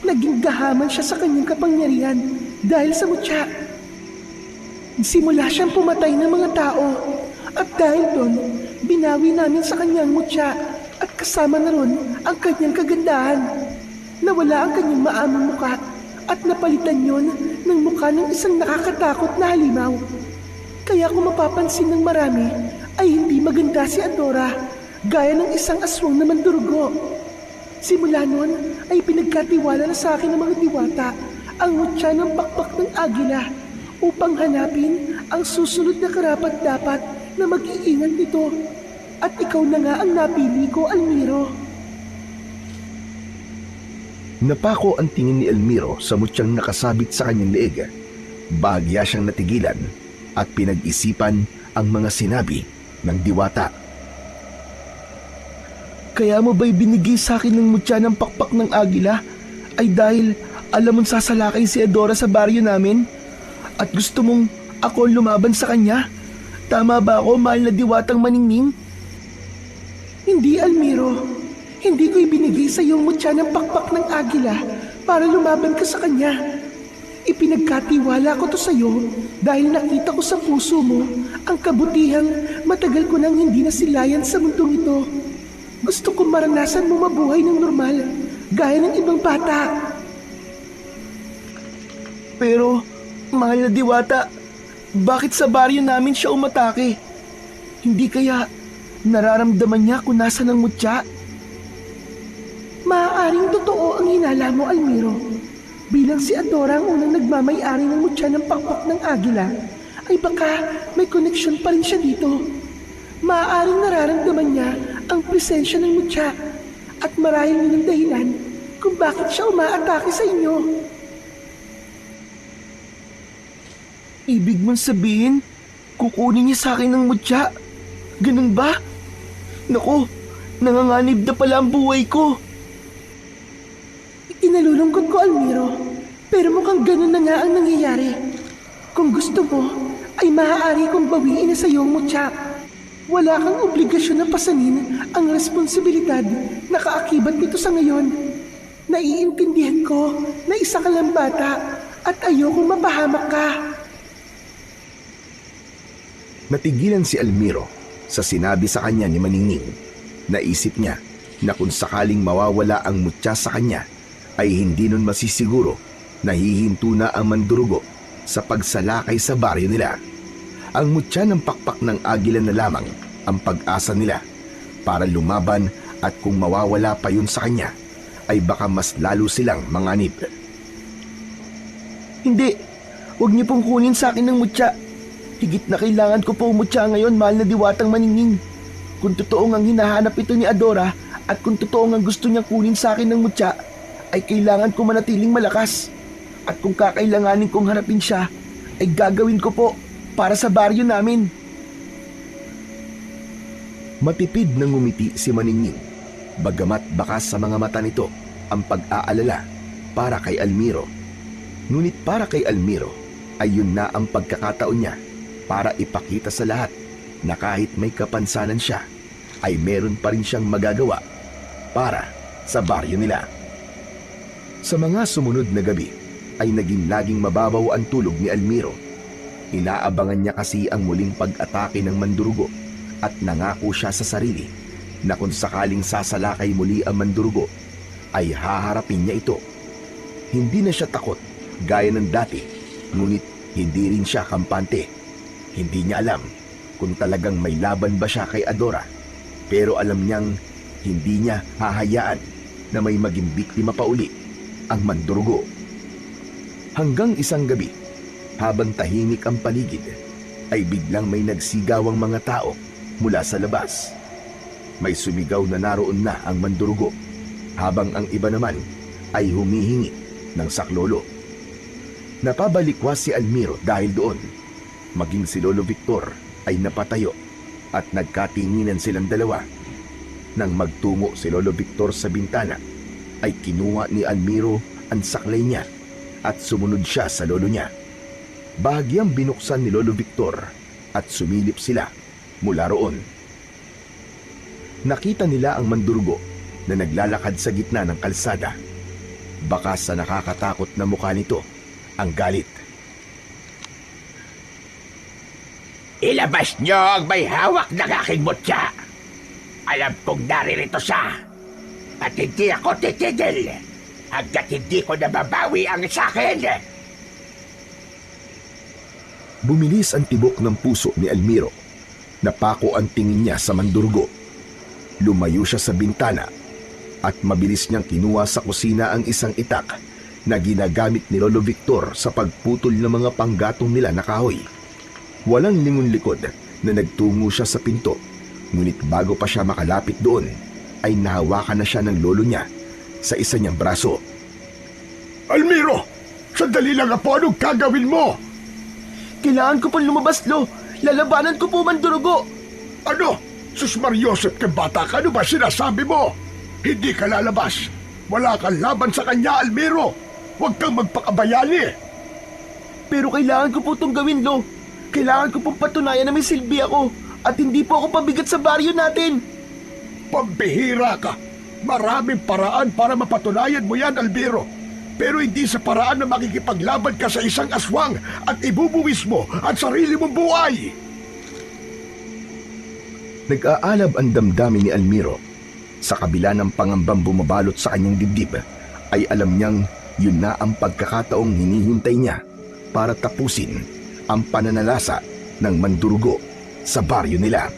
Naging gahaman siya sa kanyang kapangyarihan dahil sa mutya. Simula siyang pumatay ng mga tao at dahil doon, binawi namin sa kanyang mutya at kasama na ron ang kanyang kagandahan. Nawala ang kanyang maamong muka at napalitan yon ng mukha ng isang nakakatakot na halimaw. Kaya kung mapapansin ng marami ay hindi maganda si Adora gaya ng isang aswang na mandurugo. Simula noon ay pinagkatiwala na sa akin ng mga diwata ang mutya ng pakpak ng agila upang hanapin ang susunod na karapat-dapat na mag-iingat nito. At ikaw na nga ang napili ko, Almiro. Napako ang tingin ni Almiro sa mutyang nakasabit sa kanyang leeg. Bahagya siyang natigilan at pinag-isipan ang mga sinabi ng diwata. Kaya mo ba'y binigay sa akin ng mutya ng pakpak ng agila ay dahil alam mong sasalakay si Adora sa baryo namin? At gusto mong ako lumaban sa kanya? Tama ba ako, mahal na diwatang maningning? Hindi, Almiro. Hindi ko ibinigay sa iyong mutya ng pakpak ng agila para lumaban ka sa kanya. Ipinagkatiwala ko to sa iyo dahil nakita ko sa puso mo ang kabutihang matagal ko nang hindi nasilayan sa mundong ito. Gusto ko maranasan mo mabuhay ng normal, gaya ng ibang bata. Pero, mahal na diwata, bakit sa baryo namin siya umatake? Hindi kaya nararamdaman niya kung nasa ng mutya? Maaaring totoo ang hinala mo, Almiro. Bilang si Adora ang unang nagmamay-ari ng mutya ng pakpak ng agila, ay baka may koneksyon pa rin siya dito. Maaaring nararamdaman niya ang presensya ng mutya at marahil yun ang dahilan kung bakit siya umaatake sa inyo. Ibig mong sabihin, kukunin niya sa akin ng mutya? Ganun ba? Naku, nanganganib na pala ang buhay ko. Inalulungkot ko, Almiro, pero mukhang ganun na nga ang nangyayari. Kung gusto mo, ay maaari kong bawiin na sa iyong mutya. Wala kang obligasyon na pasanin ang responsibilidad na kaakibat nito sa ngayon. Naiintindihan ko na isa ka lang bata at ayokong mapahamak ka. Natigilan si Almiro sa sinabi sa kanya ni Maningning. Naisip niya na kung sakaling mawawala ang mutya sa kanya, ay hindi nun masisiguro na hihinto na ang mandurugo sa pagsalakay sa baryo nila. Ang mutya ng pakpak ng agila na lamang ang pag-asa nila para lumaban at kung mawawala pa yun sa kanya, ay baka mas lalo silang manganib. Hindi, huwag niyo pong kunin sa akin ng mutya. Higit na kailangan ko po mutya ngayon, mahal na diwatang maningning. Kung totoo ngang hinahanap ito ni Adora at kung totoo ngang gusto niyang kunin sa akin ng mutya, ay kailangan ko manatiling malakas. At kung kakailanganin kong harapin siya, ay gagawin ko po para sa baryo namin. Matipid na ngumiti si Maningning, bagamat bakas sa mga mata nito ang pag-aalala para kay Almiro. Ngunit para kay Almiro ay yun na ang pagkakataon niya para ipakita sa lahat na kahit may kapansanan siya, ay meron pa rin siyang magagawa para sa baryo nila. Sa mga sumunod na gabi ay naging laging mababaw ang tulog ni Almiro. Inaabangan niya kasi ang muling pag-atake ng mandurugo at nangako siya sa sarili na kung sakaling sasalakay muli ang mandurugo ay haharapin niya ito. Hindi na siya takot gaya ng dati, ngunit hindi rin siya kampante. Hindi niya alam kung talagang may laban ba siya kay Adora, pero alam niyang hindi niya hahayaan na may maging biktima pa uli ang mandurugo. Hanggang isang gabi, habang tahimik ang paligid, ay biglang may nagsigawang mga tao mula sa labas. May sumigaw na naroon na ang mandurugo, habang ang iba naman ay humihingi ng saklolo. Napabalikwas si Almiro dahil doon. Maging si Lolo Victor ay napatayo at nagkatinginan silang dalawa. Nang magtungo si Lolo Victor sa bintana, ay kinuha ni Almiro ang saklay niya at sumunod siya sa lolo niya. Bahagyang binuksan ni Lolo Victor at sumilip sila mula roon. Nakita nila ang mandurugo na naglalakad sa gitna ng kalsada. Baka sa nakakatakot na mukha nito ang galit. Ilabas niyo ang may hawak ng aking mutya. Alam kong naririto siya. At hindi ako titigil hanggat hindi ko nababawi ang sakin. Bumilis ang tibok ng puso ni Almiro. Napako ang tingin niya sa mandurugo. Lumayo siya sa bintana at mabilis niyang kinuha sa kusina ang isang itak na ginagamit ni Lolo Victor sa pagputol ng mga panggatong nila na kahoy. Walang lingon-likod na nagtungo siya sa pinto, ngunit bago pa siya makalapit doon, ay nahawakan na siya ng lolo niya sa isa niyang braso. Almiro! Sandali lang po, anong gagawin mo? Kailangan ko pong lumabas, Lo. Lalabanan ko po mandurugo. Ano? Sus Mariosep ka bata ka, ano ba sinasabi mo? Hindi ka lalabas. Wala kang laban sa kanya, Almiro. Huwag kang magpakabayani. Pero kailangan ko po itong gawin, Lo. Kailangan ko pong patunayan na may silbi ako at hindi po ako pabigat sa baryo natin. Pambihira ka. Maraming paraan para mapatunayan mo yan, Almiro. Pero hindi sa paraan na makikipaglaban ka sa isang aswang at ibubuwis mo ang sarili mong buhay. Nag-aalab ang damdamin ni Almiro. Sa kabila ng pangambang bumabalot sa kanyang dibdib, ay alam niyang yun na ang pagkakataong hinihintay niya para tapusin ang pananalasa ng mandurugo sa baryo nila.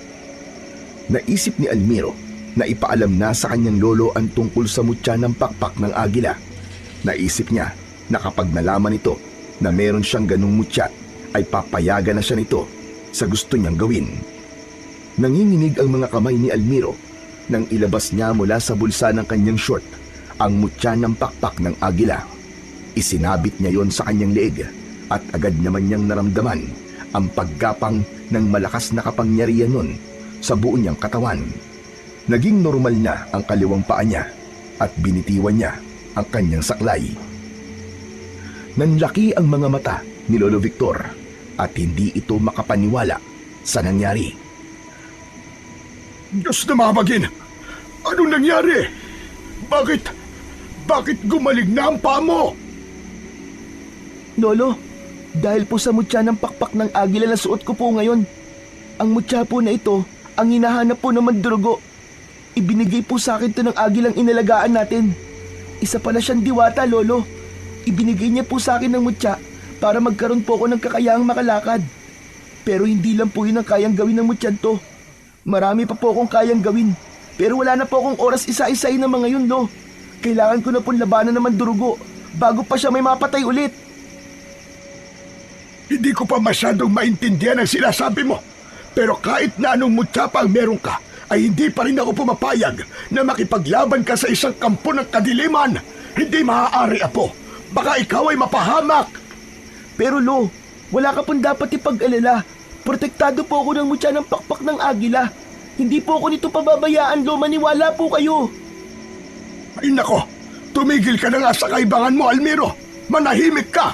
Naisip ni Almiro na ipaalam na sa kanyang lolo ang tungkol sa mutya ng pakpak ng agila. Naisip niya na kapag nalaman nito na meron siyang ganung mutya, ay papayagan na siya nito sa gusto niyang gawin. Nanginginig ang mga kamay ni Almiro nang ilabas niya mula sa bulsa ng kanyang short ang mutya ng pakpak ng agila. Isinabit niya yon sa kanyang leeg at agad naman niyang naramdaman ang paggapang ng malakas na kapangyarihan nun sa buo niyang katawan. Naging normal na ang kaliwang paa niya at binitiwan niya ang kanyang saklay. Nanlaki ang mga mata ni Lolo Victor at hindi ito makapaniwala sa nangyari. Diyos na mamagin! Anong nangyari? Bakit gumaling na ang paa mo? Lolo, dahil po sa mutya ng pakpak ng agila na suot ko po ngayon. Ang mutya po na ito, ang hinahanap po ng mandurugo. Ibinigay po sa akin ito ng agilang inalagaan natin. Isa pala siyang diwata, Lolo. Ibinigay niya po sa akin ng mutya para magkaroon po ako ng kakayahang makalakad. Pero hindi lang po yun ang kayang gawin ng mutyan to. Marami pa po akong kayang gawin. Pero wala na po akong oras isa-isayin ng mga yun, Lo. Kailangan ko na pong labanan ng mandurugo bago pa siya may mapatay ulit. Hindi ko pa masyadong maintindihan ang sinasabi mo. Pero kahit na anong mutya pa ang meron ka, ay hindi pa rin ako pumapayag na makipaglaban ka sa isang kampo ng kadiliman. Hindi maaari, Apo. Baka ikaw ay mapahamak. Pero Lo, wala ka pong dapat ipag-alala. Protektado po ako ng mutya ng pakpak ng agila. Hindi po ako nito pababayaan, Lo. Maniwala po kayo. Ay nako, tumigil ka na nga sa kaibangan mo, Almiro. Manahimik ka.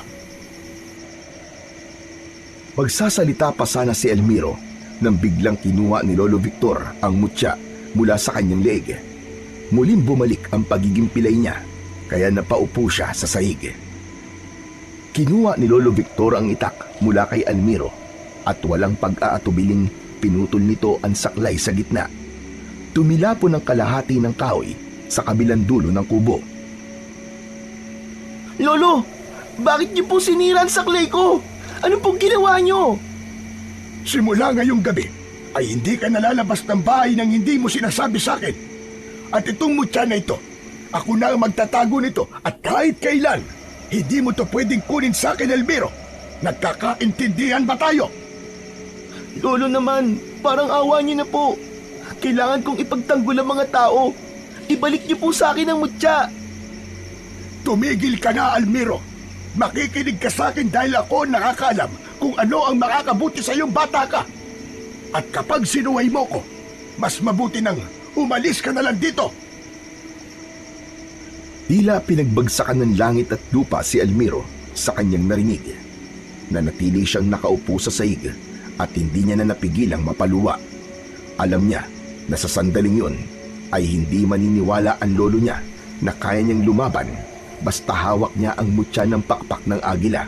Magsasalita pa sana si Almiro nang biglang kinuha ni Lolo Victor ang mutya mula sa kanyang leeg. Muling bumalik ang pagiging pilay niya, kaya napaupo siya sa sahig. Kinuha ni Lolo Victor ang itak mula kay Almiro at walang pag-aatubiling pinutol nito ang saklay sa gitna. Tumila po ng kalahati ng kahoy sa kabilang dulo ng kubo. Lolo, bakit niyo po sinira ang saklay ko? Ano pong ginawa niyo? Simula ngayong gabi ay hindi ka nalalabas ng bahay nang hindi mo sinasabi sa akin. At itong mutya na ito, ako na ang magtatago nito at kahit kailan, hindi mo to pwedeng kunin sa akin, Elmiro. Nagkakaintindihan ba tayo? Lolo naman, parang awa niyo na po. Kailangan kong ipagtanggol ang mga tao. Ibalik niyo po sa akin ang mutya. Tumigil ka na, Almiro. Makikinig ka sa akin dahil ako nakakaalam kung ano ang makakabuti sa iyong bata ka. At kapag sinuway mo ko, mas mabuti nang umalis ka na lang dito. Tila pinagbagsakan ng langit at lupa si Almiro sa kanyang narinig. Nanatili siyang nakaupo sa sahig at hindi niya na napigilang mapaluwa. Alam niya na sa sandaling yun ay hindi maniniwala ang lolo niya na kaya niyang lumaban basta hawak niya ang mutya ng pakpak ng agila.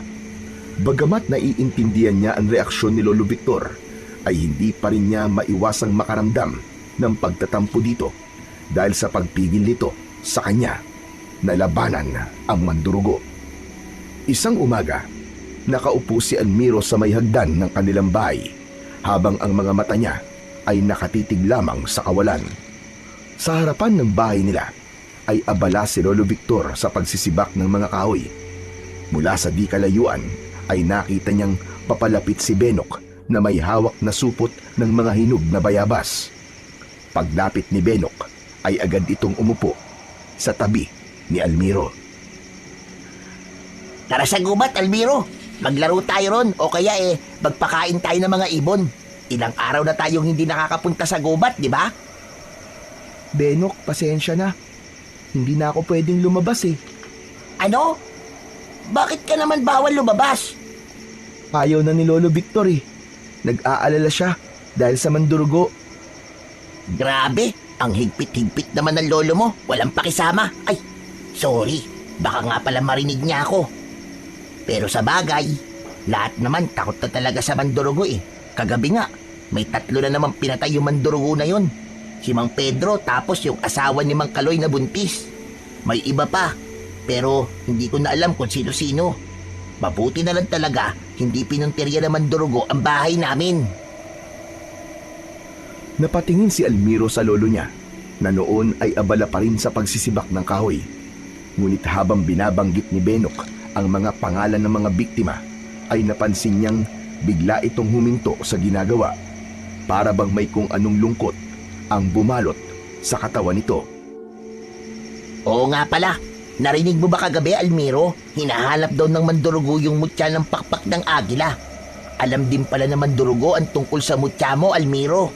Bagamat naiintindihan niya ang reaksyon ni Lolo Victor, ay hindi pa rin niya maiwasang makaramdam ng pagtatampo dito dahil sa pagpigil nito sa kanya na labanan ang mandurugo. Isang umaga, nakaupo si Almiro sa may hagdan ng kanilang bahay habang ang mga mata niya ay nakatitig lamang sa kawalan. Sa harapan ng bahay nila ay abala si Lolo Victor sa pagsisibak ng mga kahoy. Mula sa di kalayuan ay nakita niyang papalapit si Benok na may hawak na supot ng mga hinog na bayabas. Paglapit ni Benok ay agad itong umupo sa tabi ni Almiro. Tara sa gubat, Almiro. Maglaro tayo ron o kaya magpakain tayo ng mga ibon. Ilang araw na tayong hindi nakakapunta sa gubat, di ba? Benok, pasensya na. Hindi na ako pwedeng lumabas eh. Ano? Bakit ka naman bawal lumabas? Ayaw na ni Lolo Victor eh. Nag-aalala siya dahil sa mandurugo. Grabe, ang higpit-higpit naman ng lolo mo. Walang pakisama. Ay, sorry. Baka nga pala marinig niya ako. Pero sa bagay, lahat naman takot na talaga sa mandurugo eh. Kagabi nga, may 3 na naman pinatay yung mandurugo na yun. Si Mang Pedro tapos yung asawa ni Mang Kaloy na buntis. May iba pa, pero hindi ko na alam kung sino-sino. Mabuti na lang talaga, hindi pinuntirya ng mandurugo ang bahay namin. Napatingin si Almiro sa lolo niya na noon ay abala pa rin sa pagsisibak ng kahoy. Ngunit habang binabanggit ni Benok ang mga pangalan ng mga biktima, ay napansin niyang bigla itong huminto sa ginagawa. Para bang may kung anong lungkot ang bumalot sa katawan nito. Oo nga pala, narinig mo ba kagabi, Almiro? Hinahanap daw ng mandurugo yung mutya ng pakpak ng agila. Alam din pala ng mandurugo ang tungkol sa mutya mo, Almiro.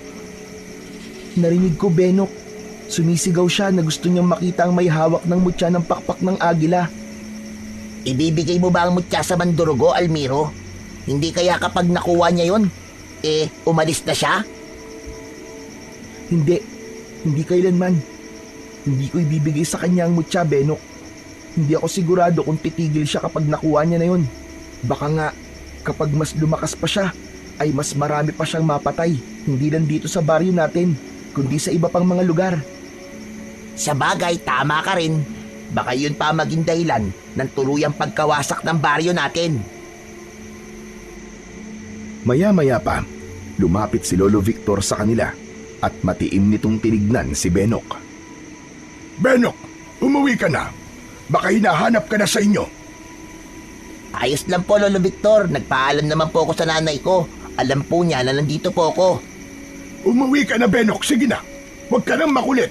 Narinig ko, Benok. Sumisigaw siya na gusto niyang makita ang may hawak ng mutya ng pakpak ng agila. Ibibigay mo ba ang mutya sa mandurugo, Almiro? Hindi kaya kapag nakuha niya yon, umalis na siya? Hindi kailanman. Hindi ko ibibigay sa kanya ang mutya, Benok. Hindi ako sigurado kung titigil siya kapag nakuha niya na yon. Baka nga, kapag mas lumakas pa siya, ay mas marami pa siyang mapatay. Hindi lang dito sa baryo natin, kundi sa iba pang mga lugar. Sa bagay, tama ka rin. Baka yun pa maging dahilan ng tuluyang pagkawasak ng baryo natin. Maya-maya pa, lumapit si Lolo Victor sa kanila at matiim nitong tinignan si Benok. Benok, umuwi ka na. Baka hinahanap ka na sa inyo. Ayos lang po, Lolo Victor. Nagpaalam naman po ako sa nanay ko. Alam po niya na nandito po ako. Umuwi ka na, Benok. Sige na. Huwag ka nang makulit.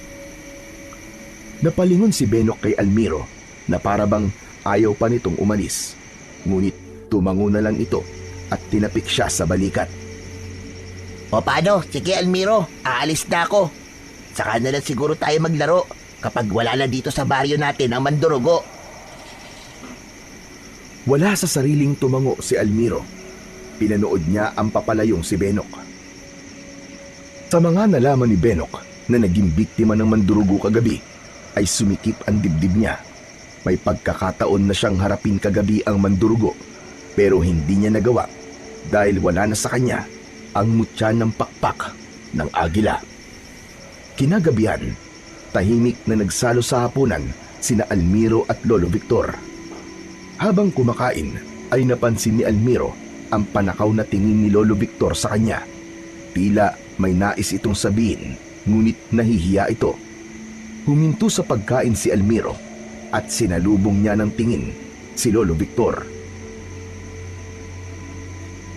Napalingon si Benok kay Almiro na para bang ayaw pa nitong umalis. Ngunit tumango na lang ito at tinapik siya sa balikat. O paano? Sige, Almiro. Aalis na ako. Saka na lang siguro tayo maglaro kapag wala na dito sa baryo natin ang mandurugo. Wala sa sariling tumango si Almiro. Pinanood niya ang papalayong si Benok. Sa mga nalaman ni Benok na naging biktima ng mandurugo kagabi, ay sumikip ang dibdib niya. May pagkakataon na siyang harapin kagabi ang mandurugo, pero hindi niya nagawa dahil wala na sa kanya ang mutya ng pakpak ng agila. Kinagabihan, tahimik na nagsalo sa hapunan sina Almiro at Lolo Victor. Habang kumakain ay napansin ni Almiro ang panakaw na tingin ni Lolo Victor sa kanya. Tila may nais itong sabihin, ngunit nahihiya ito. Huminto sa pagkain si Almiro at sinalubong niya ng tingin si Lolo Victor.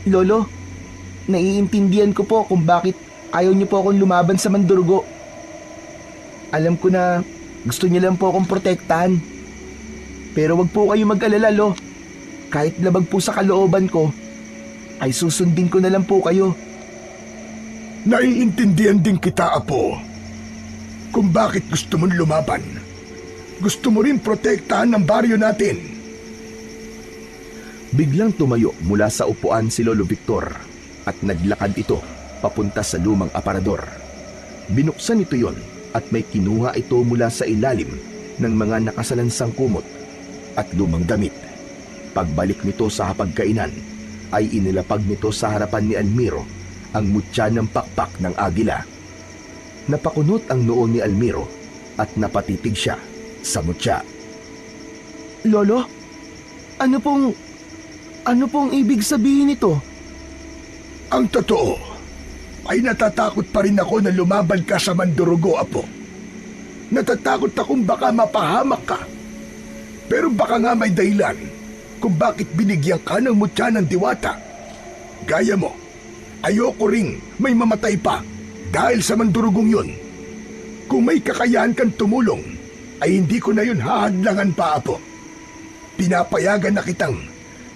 Lolo, naiintindihan ko po kung bakit ayaw niyo po akong lumaban sa Mandurugo. Alam ko na gusto niyo lang po akong protektahan. Pero wag po kayo mag-alala, Lo. Kahit labag po sa kalooban ko, ay susundin ko na lang po kayo. Naiintindihan din kita, Apo, kung bakit gusto mong lumaban. Gusto mo rin protektahan ng baryo natin. Biglang tumayo mula sa upuan si Lolo Victor at naglakad ito papunta sa lumang aparador. Binuksan ito yon at may kinuha ito mula sa ilalim ng mga nakasalansang kumot at lumang damit. Pagbalik nito sa hapagkainan ay inilapag nito sa harapan ni Almiro ang mutya ng pakpak ng agila. Napakunot ang noo ni Almiro at napatitig siya sa mutya. Lolo, ano pong ibig sabihin nito? Ang totoo ay natatakot pa rin ako na lumaban ka sa Mandurugo, Apo. Natatakot akong baka mapahamak ka. Pero baka nga may dahilan kung bakit binigyan ka ng mutya ng diwata. Gaya mo, ayoko ring may mamatay pa dahil sa Mandurugong yun. Kung may kakayahan kang tumulong, ay hindi ko na yun hahadlangan pa, Apo. Pinapayagan na kitang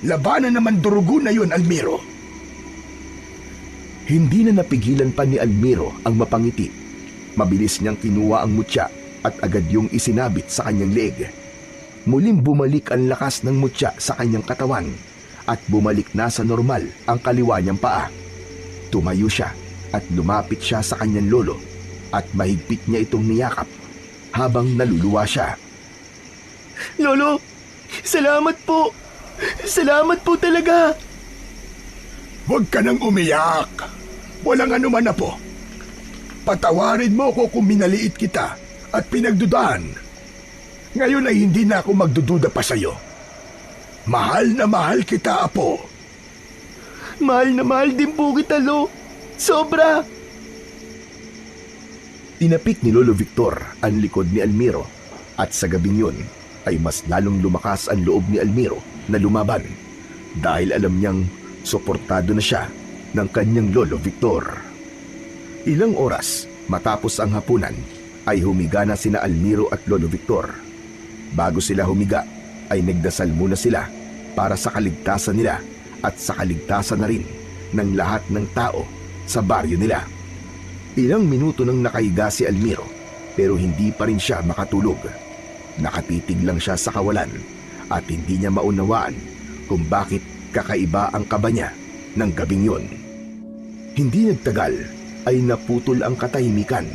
labanan ng Mandurugo na yun, Almiro. Hindi na napigilan pa ni Almiro ang mapangiti. Mabilis niyang kinuha ang mutya at agad yung isinabit sa kanyang leeg. Muling bumalik ang lakas ng mutya sa kanyang katawan at bumalik na sa normal ang kaliwa niyang paa. Tumayo siya at lumapit siya sa kanyang lolo at mahigpit niya itong niyakap habang naluluwa siya. Lolo, salamat po! Salamat po talaga! Huwag ka nang umiyak. Walang anuman na po. Patawarin mo ko kung minaliit kita at pinagdudahan. Ngayon ay hindi na ako magdududa pa sa'yo. Mahal na mahal kita, Apo. Mahal na mahal din po kita, Lo. Sobra! Tinapik ni Lolo Victor ang likod ni Almiro at sa gabing yun ay mas lalong lumakas ang loob ni Almiro na lumaban dahil alam niyang suportado na siya ng kanyang Lolo Victor. Ilang oras matapos ang hapunan ay humiga na sina Almiro at Lolo Victor. Bago sila humiga ay nagdasal muna sila para sa kaligtasan nila at sa kaligtasan na rin ng lahat ng tao sa baryo nila. Ilang minuto nang nakahiga si Almiro pero hindi pa rin siya makatulog. Nakatitig lang siya sa kawalan at hindi niya maunawaan kung bakit kakaiba ang kaba niya ng gabing yun. Hindi nagtagal ay naputol ang katahimikan.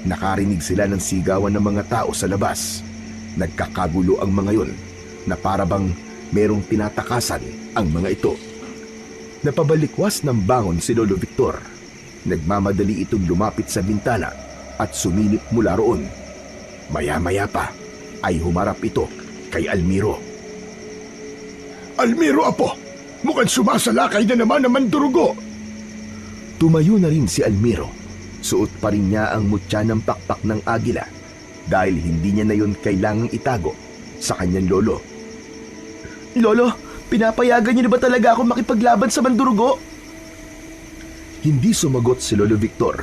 Nakarinig sila ng sigawan ng mga tao sa labas. Nagkakagulo ang mga yon na parabang merong tinatakasan ang mga ito. Napabalikwas ng bangon si Lolo Victor. Nagmamadali itong lumapit sa bintana at sumilip mula roon. Maya-maya pa ay humarap ito kay Almiro. Almiro, Apo! Mukhang sumasalakay na naman ang Mandurugo! Tumayo na rin si Almiro. Suot pa rin niya ang mutya ng pakpak ng agila dahil hindi niya na yun kailangang itago sa kanyang lolo. Lolo, pinapayagan niyo na ba talaga ako makipaglaban sa Mandurugo? Hindi sumagot si Lolo Victor.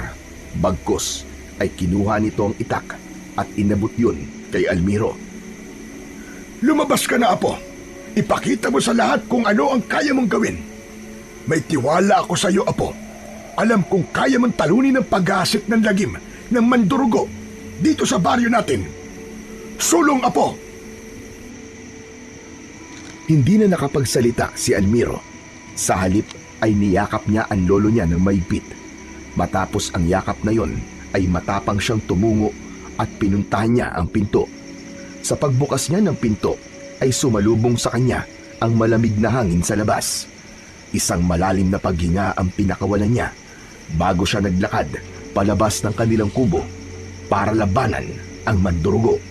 Bagkus ay kinuha nito ang itak at inabot yun kay Almiro. Lumabas ka na, Apo! Ipakita mo sa lahat kung ano ang kaya mong gawin. May tiwala ako sa iyo, Apo. Alam kong kaya mong talunin ang pag-aasik ng lagim ng Mandurugo dito sa baryo natin. Sulong, Apo! Hindi na nakapagsalita si Almiro. Sa halip ay niyakap niya ang lolo niya ng mahigpit. Matapos ang yakap na yon ay matapang siyang tumungo at pinuntahan niya ang pinto. Sa pagbukas niya ng pinto ay sumalubong sa kanya ang malamig na hangin sa labas. Isang malalim na paghinga ang pinakawalan niya bago siya naglakad palabas ng kanilang kubo para labanan ang Mandurugo.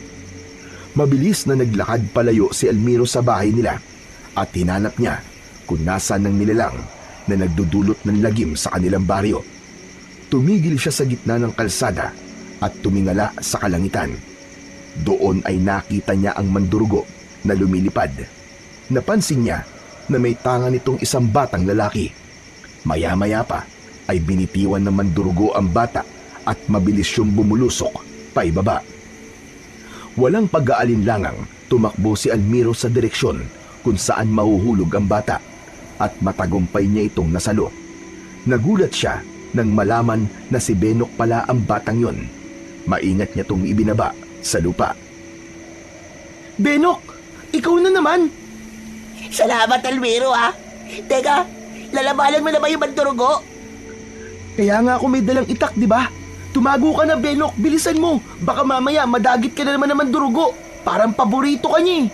Mabilis na naglakad palayo si Almiro sa bahay nila at hinanap niya kung nasaan ng nilalang na nagdudulot ng lagim sa kanilang baryo. Tumigil siya sa gitna ng kalsada at tumingala sa kalangitan. Doon ay nakita niya ang mandurugo na lumilipad. Napansin niya na may tanga nitong isang batang lalaki. Maya-maya pa ay binitiwan ng mandurugo ang bata at mabilis siyang bumulusok paibaba. Walang pag-aalinlangang tumakbo si Almiro sa direksyon kung saan mahuhulog ang bata at matagumpay niya itong nasalo. Nagulat siya nang malaman na si Benok pala ang batang yon. Maingat niya itong ibinaba sa lupa. Benok, ikaw na naman. Salamat, Almiro, ha? Teka, lalabanan mo na ba yung mandurugo? Kaya nga ako may dalang itak, di ba? Tumago ka na, Benok. Bilisan mo. Baka mamaya madagit ka na naman ng mandurugo. Parang paborito ka niya eh.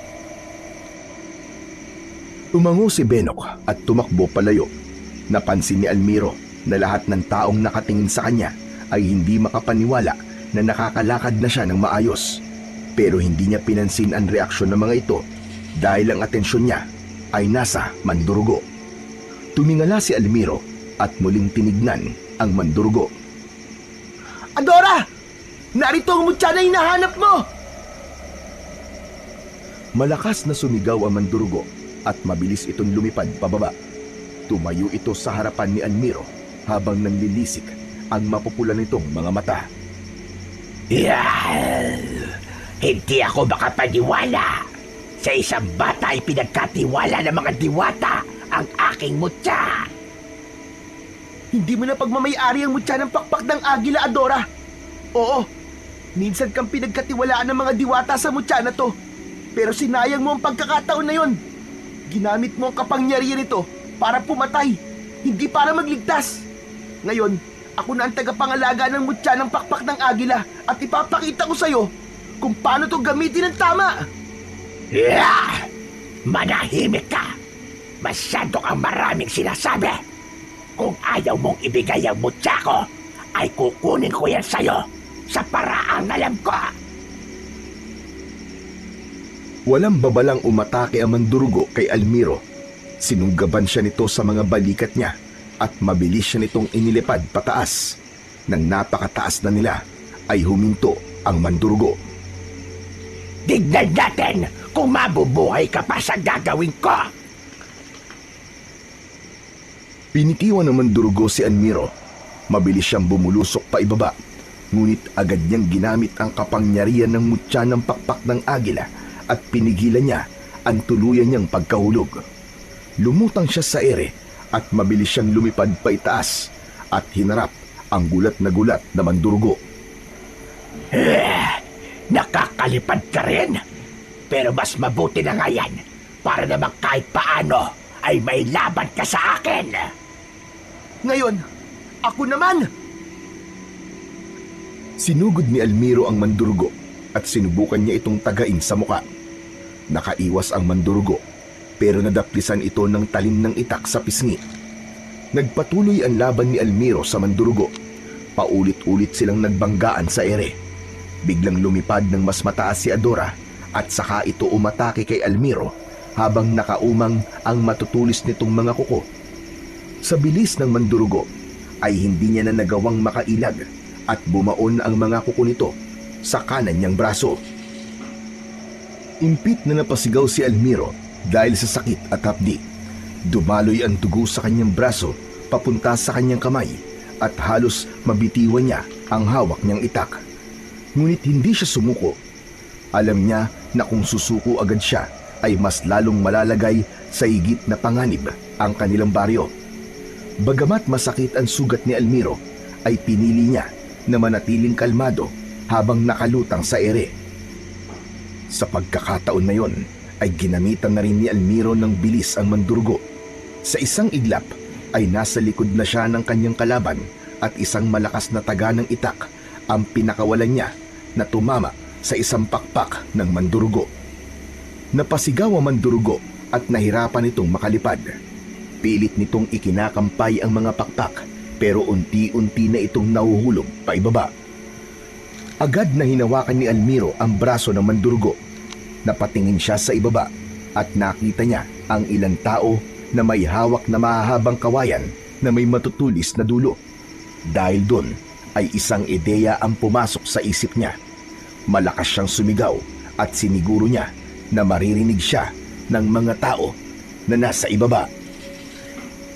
Umango si Benok at tumakbo palayo. Napansin ni Almiro na lahat ng taong nakatingin sa kanya ay hindi makapaniwala na nakakalakad na siya ng maayos. Pero hindi niya pinansin ang reaksyon ng mga ito dahil ang atensyon niya ay nasa mandurugo. Tumingala si Almiro at muling tinignan ang mandurugo. Adora! Narito ang mutya na hinahanap mo! Malakas na sumigaw ang mandurugo at mabilis itong lumipad pababa. Tumayo ito sa harapan ni Almiro habang nanlilisik ang mapupula nitong mga mata. Hindi ako makapaniwala. Sa isang bata ay pinagkatiwala ng mga diwata ang aking mutya. Hindi mo na pagmamayari ang mutya ng pakpak ng agila, Adora. Oo, minsan kang pinagkatiwalaan ng mga diwata sa mutya na to. Pero sinayang mo ang pagkakataon na yon. Ginamit mo ang kapangyarihan nito para pumatay, hindi para magligtas. Ngayon, ako na ang tagapangalaga ng mutya ng pakpak ng agila at ipapakita ko sa'yo kung paano to gamitin ng tama. Manahimik ka! Masyado kang maraming sinasabi. Kung ayaw mong ibigay ang mutya ko, ay kukunin ko yan sa'yo sa paraang alam ko. Walang babalang umatake ang mandurugo kay Almiro. Sinunggaban siya nito sa mga balikat niya at mabilis siya nitong inilipad pataas. Nang napakataas na nila ay huminto ang mandurugo. Tignan natin kung mabubuhay ka pa sa gagawin ko. Pinitiwan ng mandurugo si Almiro. Mabilis siyang bumulusok pa ibaba. Ngunit agad niyang ginamit ang kapangyarihan ng mutya ng pakpak ng agila at pinigilan niya ang tuluyan niyang pagkahulog. Lumutang siya sa ere at mabilis siyang lumipad pa itaas at hinarap ang gulat na mandurugo. Nakakalipad ka rin. Pero mas mabuti na nga yan para naman kahit paano ay may laban ka sa akin. Ngayon, ako naman! Sinugod ni Almiro ang mandurugo at sinubukan niya itong tagain sa muka. Nakaiwas ang mandurugo pero nadaplisan ito ng talim ng itak sa pisngi. Nagpatuloy ang laban ni Almiro sa mandurugo. Paulit-ulit silang nagbanggaan sa ere. Biglang lumipad ng mas mataas si Adora at saka ito umatake kay Almiro habang nakaumang ang matutulis nitong mga kuko. Sa bilis ng mandurugo ay hindi niya na nagawang makailag at bumaon ang mga kuko nito sa kanan niyang braso. Impit na napasigaw si Almiro dahil sa sakit at hapdi. Dumaloy ang dugo sa kanyang braso papunta sa kanyang kamay at halos mabitiwan niya ang hawak niyang itak. Ngunit hindi siya sumuko. Alam niya na kung susuko agad siya ay mas lalong malalagay sa higit na panganib ang kanilang baryo. Bagamat masakit ang sugat ni Almiro, ay pinili niya na manatiling kalmado habang nakalutang sa ere. Sa pagkakataon na yon, ay ginamitan na rin ni Almiro ng bilis ang mandurugo. Sa isang iglap ay nasa likod na siya ng kanyang kalaban at isang malakas na taga ng itak ang pinakawalan niya na tumama sa isang pakpak ng mandurugo. Napasigaw ang mandurugo at nahirapan itong makalipad. Pilit nitong ikinakampay ang mga pakpak pero unti-unti na itong nahuhulog paibaba. Agad na hinawakan ni Almiro ang braso ng mandurugo. Napatingin siya sa ibaba at nakita niya ang ilang tao na may hawak na mahahabang kawayan na may matutulis na dulo. Dahil doon ay isang ideya ang pumasok sa isip niya. Malakas siyang sumigaw at siniguro niya na maririnig siya ng mga tao na nasa ibaba.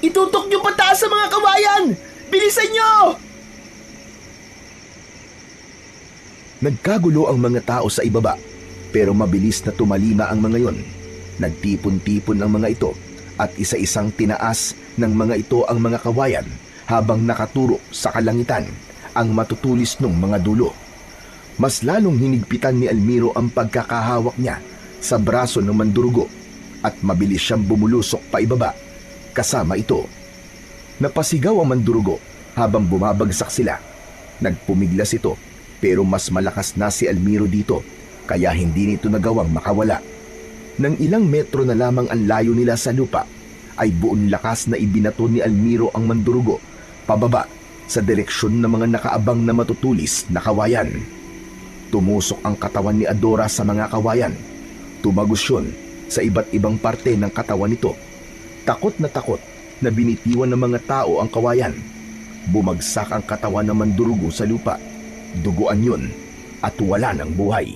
Itutok niyo pataas sa mga kawayan! Bilisan niyo! Nagkagulo ang mga tao sa ibaba, pero mabilis na tumalima ang mga yon. Nagtipon-tipon ang mga ito at isa-isang tinaas ng mga ito ang mga kawayan habang nakaturo sa kalangitan ang matutulis ng mga dulo. Mas lalong hinigpitan ni Almiro ang pagkakahawak niya sa braso ng mandurugo at mabilis siyang bumulusok pa ibaba kasama ito. Napasigaw ang mandurugo habang bumabagsak sila. Nagpumiglas ito pero mas malakas na si Almiro dito kaya hindi nito nagawang makawala. Nang ilang metro na lamang ang layo nila sa lupa ay buong lakas na ibinato ni Almiro ang mandurugo pababa sa direksyon ng mga nakaabang na matutulis na kawayan. Tumusok ang katawan ni Adora sa mga kawayan. Tumagos yun sa iba't ibang parte ng katawan nito. Takot na binitiwan ng mga tao ang kawayan. Bumagsak ang katawan ng mandurugo sa lupa. Duguan yun at wala ng buhay.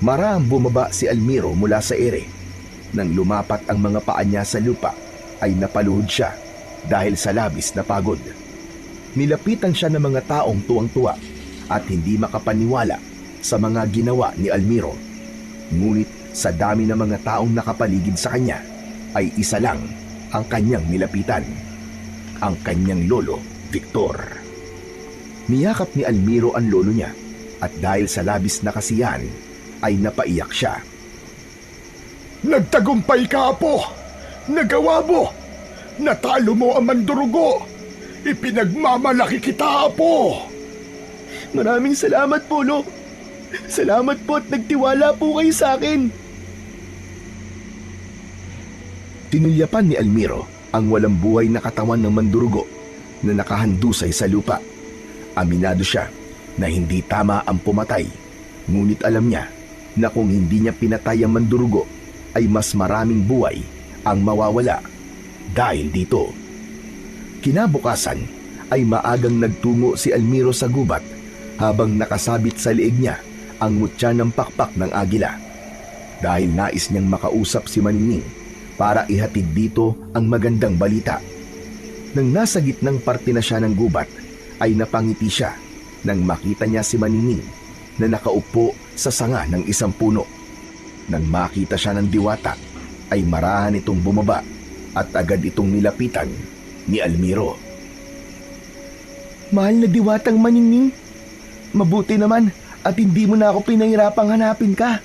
Maraang bumaba si Almiro mula sa ere. Nang lumapat ang mga paa niya sa lupa ay napaluhod siya dahil sa labis na pagod. Nilapitan siya ng mga taong tuwang-tuwa at hindi makapaniwala sa mga ginawa ni Almiro. Ngunit sa dami ng mga taong nakapaligid sa kanya ay isa lang ang kanyang nilapitan, ang kanyang lolo, Victor. Niyakap ni Almiro ang lolo niya at dahil sa labis na kasiyahan ay napaiyak siya. Nagtagumpay ka, Apo! Nagawa mo! Natalo mo ang mandurugo! Ipinagmamalaki kita, Apo! Maraming salamat po, Lo. Salamat po at nagtiwala po kayo sa akin. Tinulyapan ni Almiro ang walang buhay na katawan ng mandurugo na nakahandusay sa lupa. Aminado siya na hindi tama ang pumatay, ngunit alam niya na kung hindi niya pinatay ang mandurugo ay mas maraming buhay ang mawawala dahil dito. Kinabukasan ay maagang nagtungo si Almiro sa gubat habang nakasabit sa liig niya ang mutya ng pakpak ng agila. Dahil nais niyang makausap si Maningning para ihatid dito ang magandang balita. Nang nasa gitnang parte na siya ng gubat ay napangiti siya nang makita niya si Maningning na nakaupo sa sanga ng isang puno. Nang makita siya ng diwata ay marahan itong bumaba at agad itong nilapitan ni Almiro. Mahal na diwatang Maningning, mabuti naman at hindi mo na ako pinahirapang hanapin ka.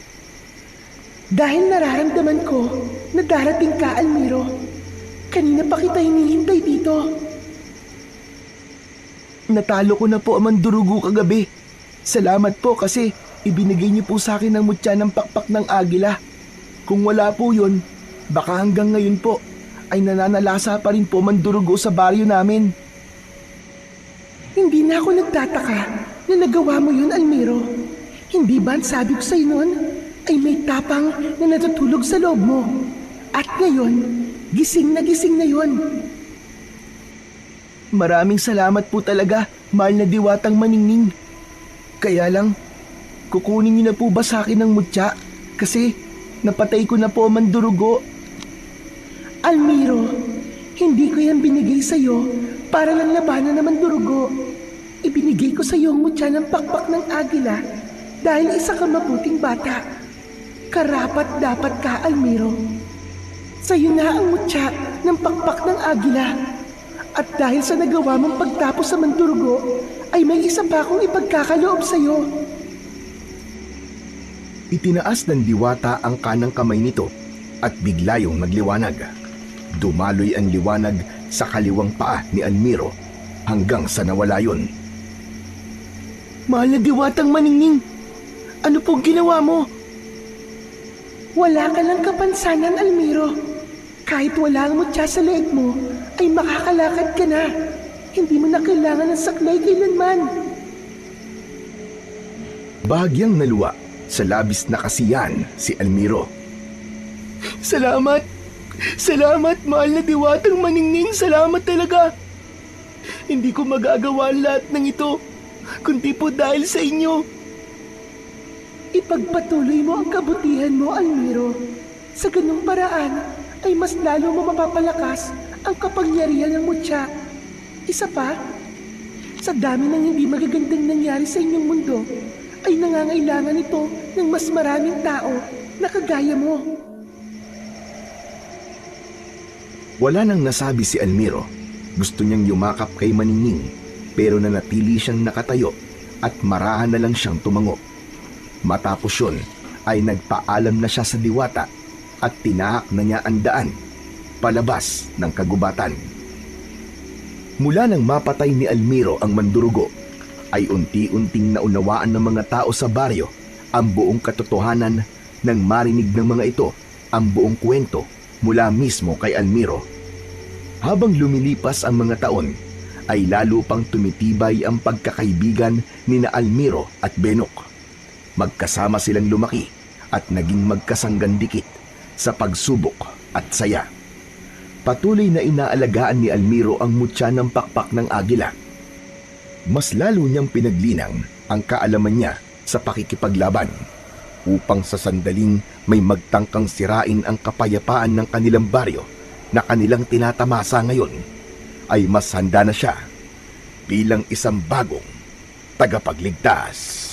Dahil nararamdaman ko na darating ka, Almiro. Kanina pa kita hinihintay dito. Natalo ko na po ang mandurugo kagabi. Salamat po kasi ibinigay niyo po sa akin ang mutya ng pakpak ng agila. Kung wala po yun, baka hanggang ngayon po ay nananalasa pa rin po mandurugo sa baryo namin. Hindi na ako nagtataka na nagawa mo yun, Almiro. Hindi ba ang sabi ko sa'yo noon ay may tapang na natutulog sa loob mo? At ngayon, gising na yun. Maraming salamat po talaga, mahal na diwatang Maningning. Kaya lang, kukunin niyo na po ba sa akin ang mutya? Kasi napatay ko na po ang mandurugo. Almiro, hindi ko yan binigay sa'yo para lang labanan ng mandurugo. Ibinigay ko sa'yo ang mutya ng pakpak ng agila dahil isa ka mabuting bata. Karapat dapat ka, Almiro. Sa'yo na ang mutya ng pakpak ng agila. At dahil sa nagawa mong pagtapos sa mandurugo, ay may isa pa akong ipagkakaloob sa'yo. Itinaas ng diwata ang kanang kamay nito at bigla yung nagliwanag. Dumaloy ang liwanag sa kaliwang paa ni Almiro hanggang sa nawala yun. Mahal na diwatang Maningning, ano pong ginawa mo? Wala ka lang kapansanan, Almiro. Kahit wala ang mutya sa leeg mo, ay makakalakad ka na. Hindi mo na kailangan ng saklay kailanman. Bahagyang naluwa sa labis na kasiyahan si Almiro. Salamat! Salamat, mahal na diwatang maningning. Salamat talaga. Hindi ko magagawa ang lahat ng ito, kundi po dahil sa inyo. Ipagpatuloy mo ang kabutihan mo, Almiro. Sa ganung paraan ay mas lalo mo mapapalakas ang kapangyarihan ng mutya. Isa pa, sa dami ng hindi magagandang nangyari sa inyong mundo, ay nangangailangan ito ng mas maraming tao na kagaya mo. Wala nang nasabi si Almiro. Gusto niyang yumakap kay Maningning, pero nanatili siyang nakatayo at marahan na lang siyang tumango. Matapos yun, ay nagpaalam na siya sa diwata at tinahak na niya ang daan palabas ng kagubatan. Mula nang mapatay ni Almiro ang mandurugo, ay unti-unting naunawaan ng mga tao sa baryo ang buong katotohanan nang marinig ng mga ito ang buong kwento mula mismo kay Almiro. Habang lumilipas ang mga taon, ay lalo pang tumitibay ang pagkakaibigan ni na Almiro at Benok. Magkasama silang lumaki at naging magkasanggan dikit sa pagsubok at saya. Patuloy na inaalagaan ni Almiro ang mutya ng pakpak ng agila. Mas lalo niyang pinaglinang ang kaalaman niya sa pakikipaglaban upang sa sandaling may magtangkang sirain ang kapayapaan ng kanilang baryo na kanilang tinatamasa ngayon, ay mas handa na siya bilang isang bagong tagapagligtas.